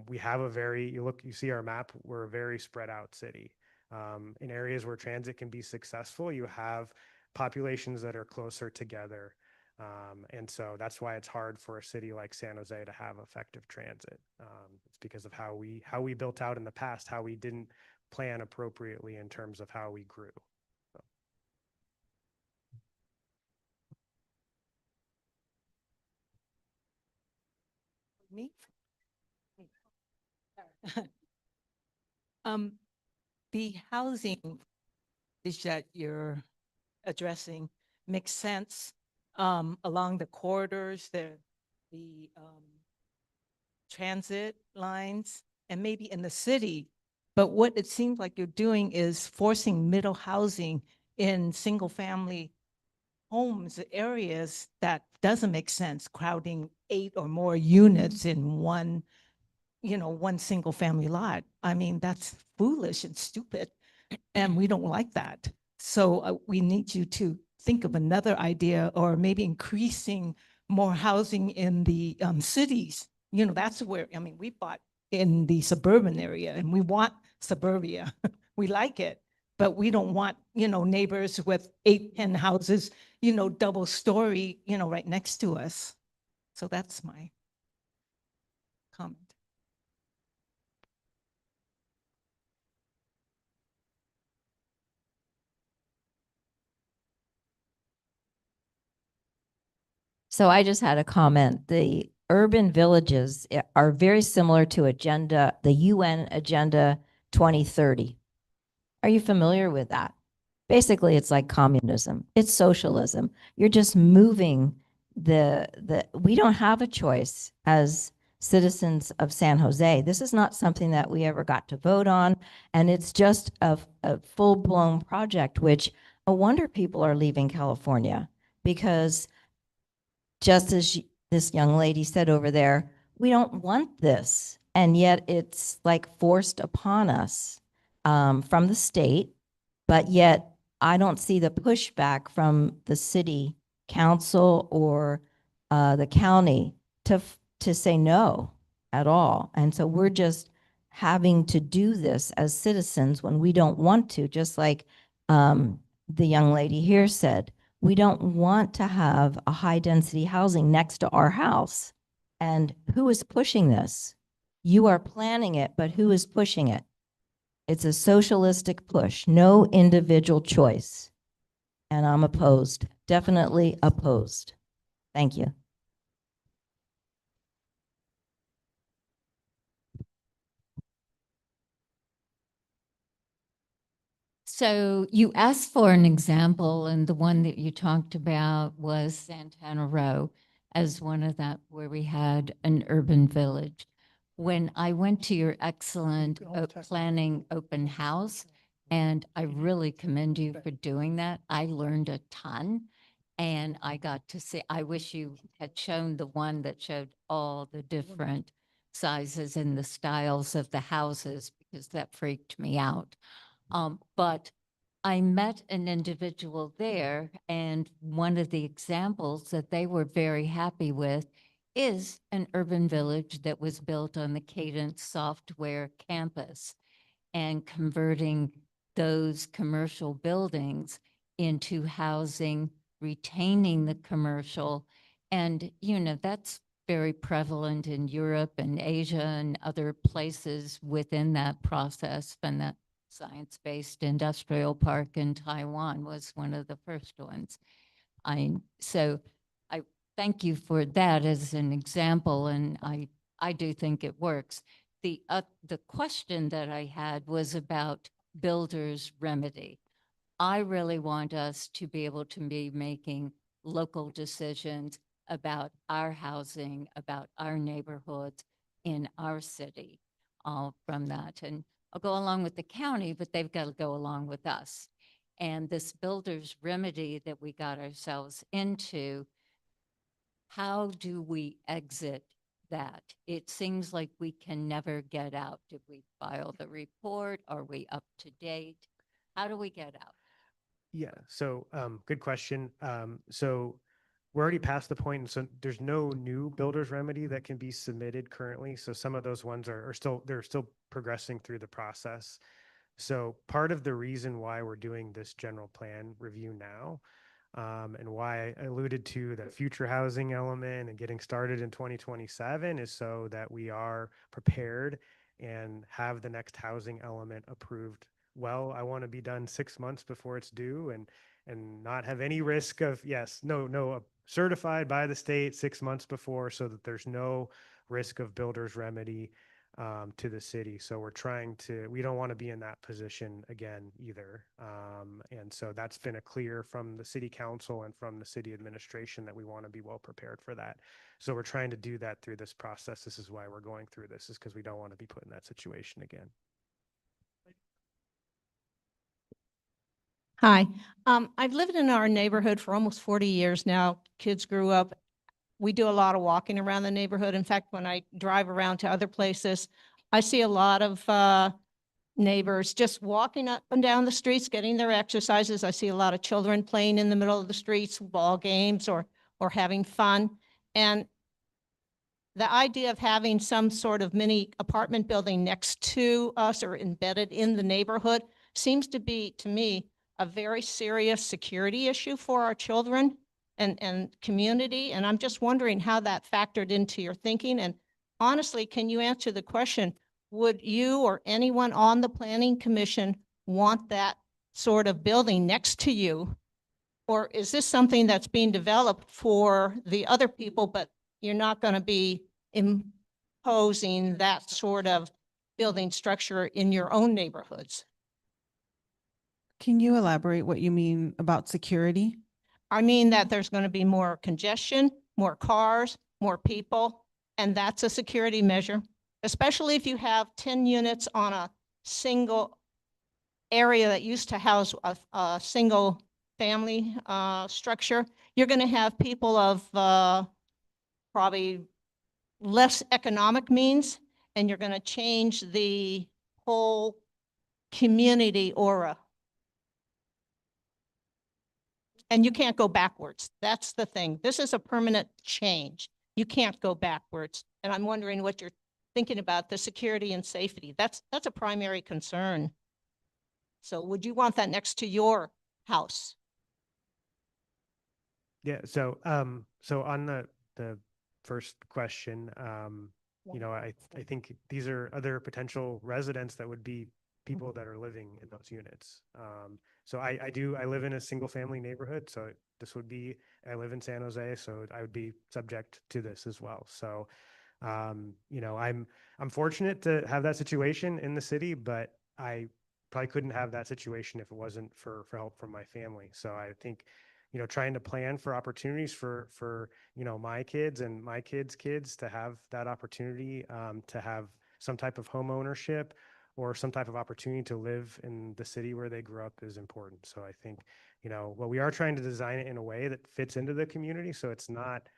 We have you see our map, we're a very spread out city. In areas where transit can be successful, you have populations that are closer together. And so that's why it's hard for a city like San Jose to have effective transit. It's because of how we built out in the past, how we didn't plan appropriately in terms of how we grew. Me? The housing is that you're addressing makes sense along the corridors, the transit lines, and maybe in the city. But what it seems like you're doing is forcing middle housing in single family homes, areas that doesn't make sense, crowding 8 or more units in one single family lot. I mean, that's foolish and stupid, and we don't like that. So we need you to think of another idea, or maybe increasing more housing in the cities. That's where, we bought in the suburban area, and we want suburbia. We like it, but we don't want, neighbors with 8, 10 houses, double story, right next to us. So that's my comment. So I just had a comment. The urban villages are very similar to the UN Agenda 2030. Are you familiar with that? Basically, it's like communism. It's socialism. You're just moving we don't have a choice as citizens of San Jose. This is not something that we ever got to vote on. And it's just a full-blown project, which no wonder people are leaving California, because just as this young lady said over there, we don't want this. And yet it's like forced upon us from the state, but yet I don't see the pushback from the city council or the county to say no at all. And so we're just having to do this as citizens when we don't want to, just like the young lady here said. We don't want to have a high density housing next to our house. And who is pushing this? You are planning it, but who is pushing it? It's a socialistic push, no individual choice. And I'm opposed, definitely opposed. Thank you. So you asked for an example, and the one that you talked about was Santana Row as one of that where we had an urban village. When I went to your excellent planning open house, and I really commend you for doing that, I learned a ton. And I got to see, I wish you had shown the one that showed all the different sizes and the styles of the houses, because that freaked me out. But I met an individual there, and one of the examples that they were very happy with is an urban village that was built on the Cadence software campus, and converting those commercial buildings into housing, retaining the commercial. And, you know, that's very prevalent in Europe and Asia and other places within that process. And that science-based industrial park in Taiwan was one of the first ones. So I thank you for that as an example, and I do think it works. The question that I had was about builder's remedy. I really want us to be able to be making local decisions about our housing, about our neighborhoods in our city from that. And I'll go along with the county, but they've got to go along with us. And this builder's remedy that we got ourselves into, how do we exit that? It seems like we can never get out. Did we file the report? Are we up to date? How do we get out? Yeah, so good question. So we're already past the point, and so there's no new builder's remedy that can be submitted currently. So some of those ones are still, they're still progressing through the process. So part of the reason why we're doing this general plan review now, and why I alluded to the future housing element and getting started in 2027, is so that we are prepared and have the next housing element approved. Well, I want to be done 6 months before it's due, and not have any risk of, certified by the state 6 months before, so that there's no risk of builder's remedy to the city. So we don't want to be in that position again either. And so that's been a clear from the city council and from the city administration that we want to be well prepared for that. So we're trying to do that through this process. This is why we're going through this, is because we don't want to be put in that situation again. Hi, I've lived in our neighborhood for almost 40 years now. Kids grew up. We do a lot of walking around the neighborhood. In fact, when I drive around to other places, I see a lot of neighbors just walking up and down the streets, getting their exercises. I see a lot of children playing in the middle of the streets, ball games or having fun. And the idea of having some sort of mini apartment building next to us or embedded in the neighborhood seems to be, to me, a very serious security issue for our children and community. And I'm just wondering how that factored into your thinking. And honestly, can you answer the question, would you or anyone on the planning commission want that sort of building next to you? Or is this something that's being developed for the other people, but you're not going to be imposing that sort of building structure in your own neighborhoods? Can you elaborate what you mean about security? I mean that there's going to be more congestion, more cars, more people, and that's a security measure, especially if you have 10 units on a single area that used to house a single family structure. You're going to have people of probably less economic means, and you're going to change the whole community aura. And you can't go backwards. That's the thing. This is a permanent change. You can't go backwards. And I'm wondering what you're thinking about the security and safety. That's a primary concern. So would you want that next to your house? Yeah, so so on the first question, you know, I think these are other potential residents that would be people that are living in those units. So I live in a single family neighborhood, so this would be, I live in San Jose, so I would be subject to this as well. So you know, I'm fortunate to have that situation in the city, but I probably couldn't have that situation if it wasn't for help from my family. So I think, you know, trying to plan for opportunities for you know, my kids and my kids' kids to have that opportunity, to have some type of home ownership or some type of opportunity to live in the city where they grew up is important. So I think, you know, well, we are trying to design it in a way that fits into the community. So it's not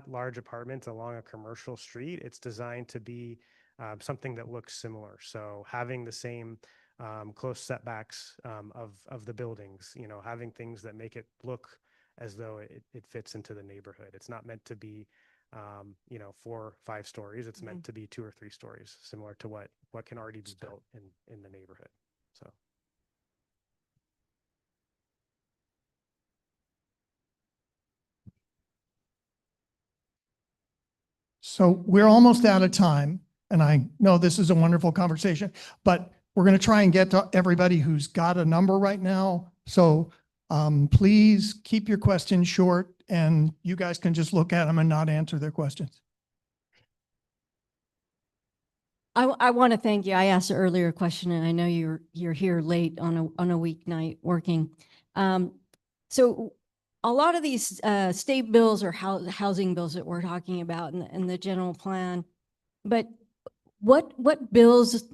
large apartments along a commercial street. It's designed to be something that looks similar. So having the same close setbacks of the buildings, you know, having things that make it look as though it fits into the neighborhood. It's not meant to be, you know, 4 or 5 stories. It's meant to be 2 or 3 stories, similar to what can already be built in the neighborhood. So. So we're almost out of time, and I know this is a wonderful conversation, but we're going to try and get to everybody who's got a number right now. So please keep your questions short, and you guys can just look at them and not answer their questions. I want to thank you. I asked an earlier question, and I know you're here late on a weeknight working. So a lot of these state bills or housing bills that we're talking about in the general plan, but what bills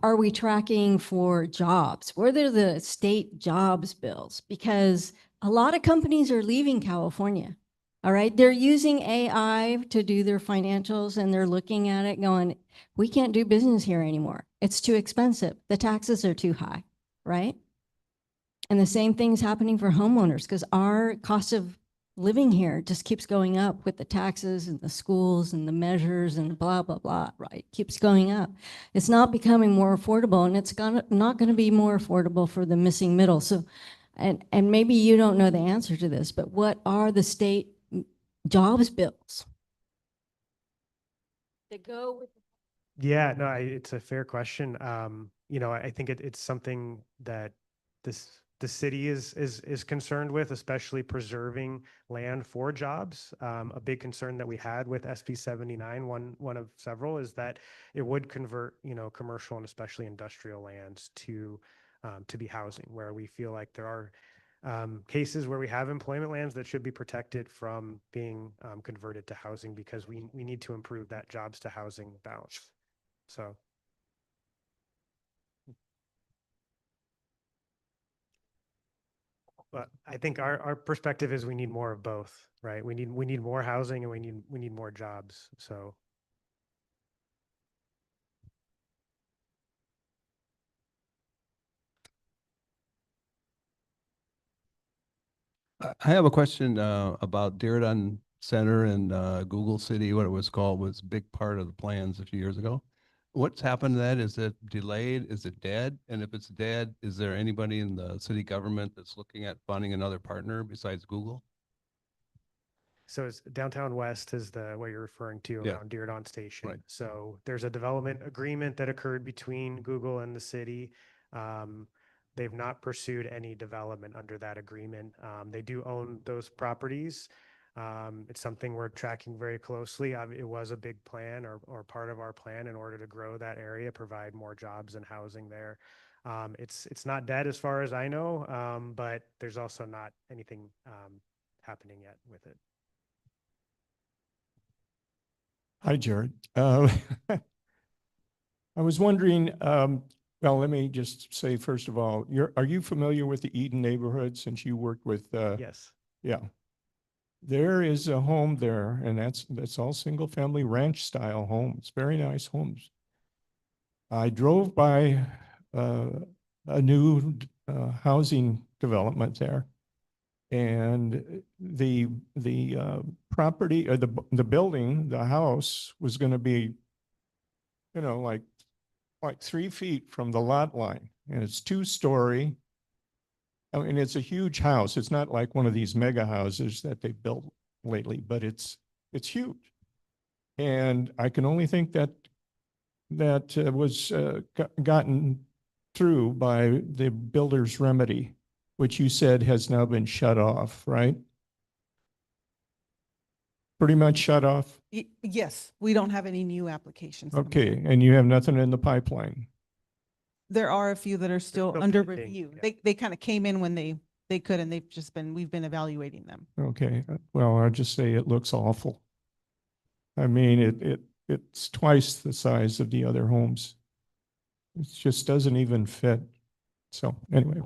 are we tracking for jobs? What are the state jobs bills? Because a lot of companies are leaving California. All right, they're using AI to do their financials, and they're looking at it going, we can't do business here anymore. It's too expensive. The taxes are too high, right? And the same thing's happening for homeowners because our cost of living here just keeps going up with the taxes and the schools and the measures and blah, blah, blah, right? Keeps going up. It's not becoming more affordable, and it's not going to be more affordable for the missing middle. So, and maybe you don't know the answer to this, but what are the state jobs bills that go with? Yeah, no, it's a fair question. You know, I think it's something that the city is concerned with, especially preserving land for jobs. A big concern that we had with SB 79, one of several, is that it would convert, you know, commercial and especially industrial lands to be housing, where we feel like there are cases where we have employment lands that should be protected from being converted to housing, because we need to improve that jobs to housing balance. So. But I think our perspective is we need more of both, right? We need more housing, and we need more jobs. So. I have a question about Diridon Center and Google City. What it was called was a big part of the plans a few years ago. What's happened to that? Is it delayed? Is it dead? And if it's dead, is there anybody in the city government that's looking at finding another partner besides Google? So it's Downtown West is what you're referring to around Diridon Station. Right. So there's a development agreement that occurred between Google and the city. They've not pursued any development under that agreement. They do own those properties. It's something we're tracking very closely. It was a big plan or part of our plan in order to grow that area, provide more jobs and housing there. It's not dead as far as I know, but there's also not anything happening yet with it. Hi, Jared. I was wondering, well, let me just say, first of all, are you familiar with the Eden neighborhood since you worked with? Yes. Yeah. There is a home there, and that's all single family ranch style homes, very nice homes. I drove by a new housing development there, and the property or the building, the house was going to be, you know, like 3 feet from the lot line, and it's 2-story. I mean, it's a huge house. It's not like one of these mega houses that they built lately, but it's huge. And I can only think that was gotten through by the builder's remedy, which you said has now been shut off, right? Pretty much shut off? Yes, we don't have any new applications. coming Okay, in. and you have nothing in the pipeline? There are a few that are still still under pending, review. yeah. They kind of came in when they could, and we've been evaluating them. Okay, well, I'll just say it looks awful. I mean, it's twice the size of the other homes. It just doesn't even fit. So anyway.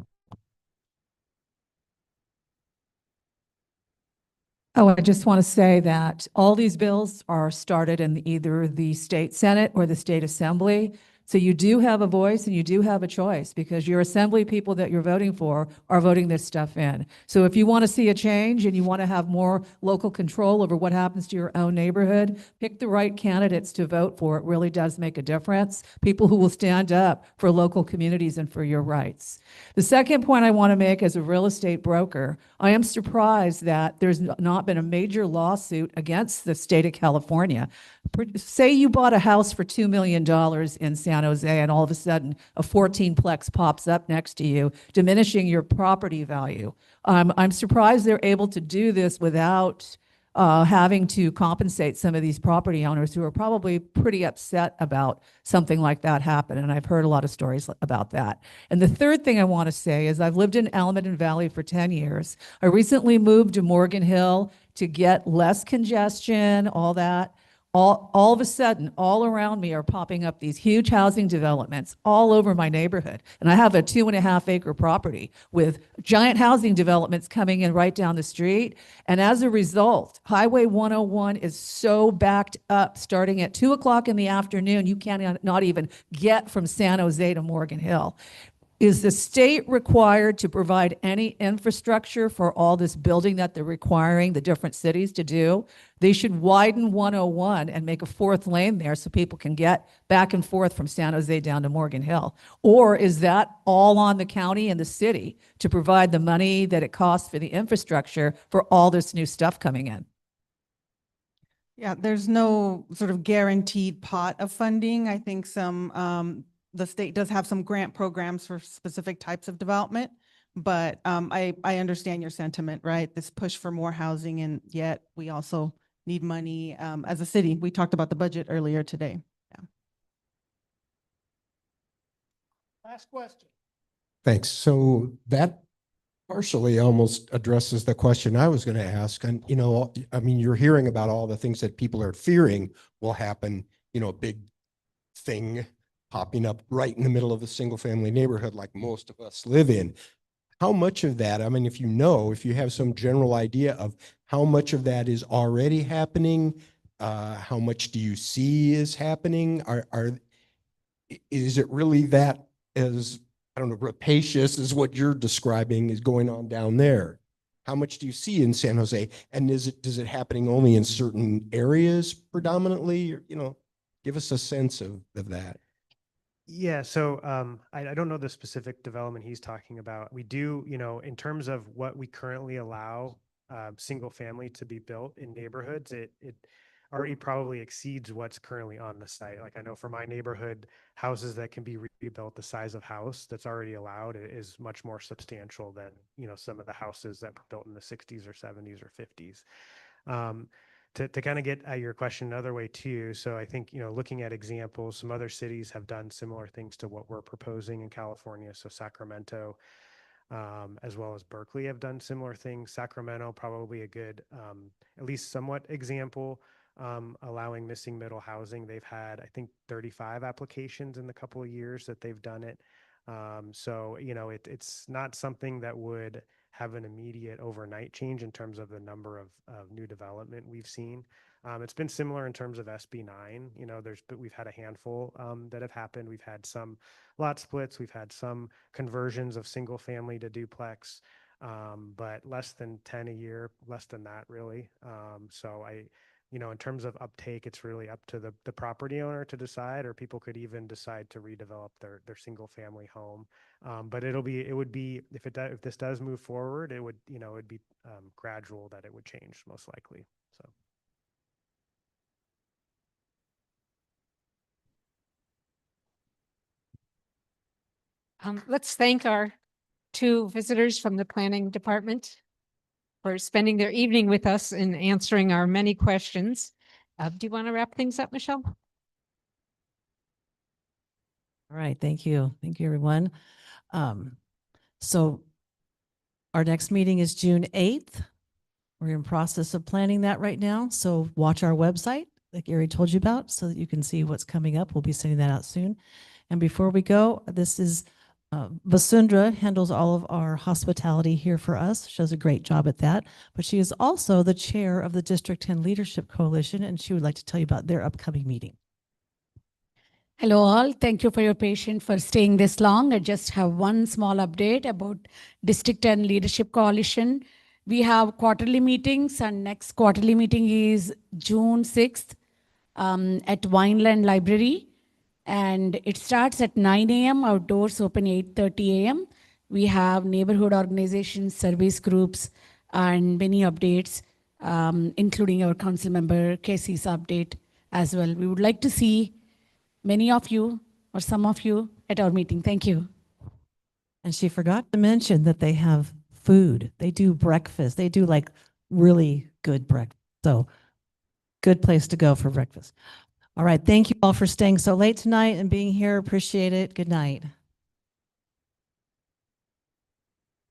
Oh, I just want to say that all these bills are started in either the state Senate or the state Assembly. So you do have a voice and you do have a choice because your assembly people that you're voting for are voting this stuff in. So if you want to see a change and you want to have more local control over what happens to your own neighborhood, pick the right candidates to vote for. It really does make a difference. People who will stand up for local communities and for your rights. The second point I want to make as a real estate broker, I am surprised that there's not been a major lawsuit against the state of California. Say you bought a house for $2 million in San Jose and all of a sudden a 14-plex pops up next to you, diminishing your property value. I'm surprised they're able to do this without having to compensate some of these property owners who are probably pretty upset about something like that happen. And I've heard a lot of stories about that. And the third thing I want to say is I've lived in Almaden Valley for 10 years. I recently moved to Morgan Hill to get less congestion, all that. All of a sudden, all around me are popping up these huge housing developments all over my neighborhood. And I have a 2.5-acre property with giant housing developments coming in right down the street. And as a result, Highway 101 is so backed up starting at 2 o'clock in the afternoon, you cannot even get from San Jose to Morgan Hill. Is the state required to provide any infrastructure for all this building that they're requiring the different cities to do? They should widen 101 and make a 4th lane there so people can get back and forth from San Jose down to Morgan Hill. Or is that all on the county and the city to provide the money that it costs for the infrastructure for all this new stuff coming in? Yeah, there's no sort of guaranteed pot of funding. I think the state does have some grant programs for specific types of development, but I understand your sentiment, right? This push for more housing, and yet we also need money as a city. We talked about the budget earlier today. Yeah. Last question. Thanks. So that partially almost addresses the question I was going to ask. And, you know, I mean, you're hearing about all the things that people are fearing will happen, you know, a big thing popping up right in the middle of a single family neighborhood like most of us live in. How much of that, I mean, if you have some general idea of how much of that is already happening, how much do you see is happening? Is it really that as, I don't know, rapacious as what you're describing is going on down there? How much do you see in San Jose? And does it happening only in certain areas predominantly? Or, you know, give us a sense of that. Yeah, so I don't know the specific development he's talking about. We do, you know, in terms of what we currently allow single family to be built in neighborhoods, it already probably exceeds what's currently on the site. Like I know for my neighborhood, houses that can be rebuilt, the size of house that's already allowed is much more substantial than, you know, some of the houses that were built in the 60s or 70s or 50s. to kind of get at your question another way too. So I think, looking at examples, some other cities have done similar things to what we're proposing in California. So Sacramento, as well as Berkeley have done similar things. Sacramento, probably a good, at least somewhat example, allowing missing middle housing. They've had, I think, 35 applications in the couple of years that they've done it. So, it's not something that would have an immediate overnight change in terms of the number of new development we've seen. It's been similar in terms of SB 9. We've had a handful that have happened. We've had some lot splits. We've had some conversions of single family to duplex, but less than 10 a year, less than that really. So in terms of uptake, it's really up to the property owner to decide, or people could even decide to redevelop their single family home. But it would be, if this does move forward, it would be gradual that it would change most likely. So. Let's thank our two visitors from the planning department for spending their evening with us and answering our many questions. Do you want to wrap things up, Michelle? All right, thank you. Thank you, everyone. So our next meeting is June 8th. We're in process of planning that right now. So watch our website, like Gary told you about, so that you can see what's coming up. We'll be sending that out soon. And before we go, this is Vasundra handles all of our hospitality here for us. She does a great job at that. But she is also the chair of the District 10 Leadership Coalition, and she would like to tell you about their upcoming meeting. Hello all, thank you for your patience for staying this long. I just have one small update about District 10 Leadership Coalition. We have quarterly meetings, and next quarterly meeting is June 6th at Wineland Library. And it starts at 9 a.m. Our doors open 8:30 a.m. We have neighborhood organizations, service groups, and many updates, including our council member Casey's update as well. We would like to see many of you or some of you at our meeting. Thank you. And she forgot to mention that they have food. They do breakfast. They do like really good breakfast. So good place to go for breakfast. All right. Thank you all for staying so late tonight and being here. Appreciate it. Good night.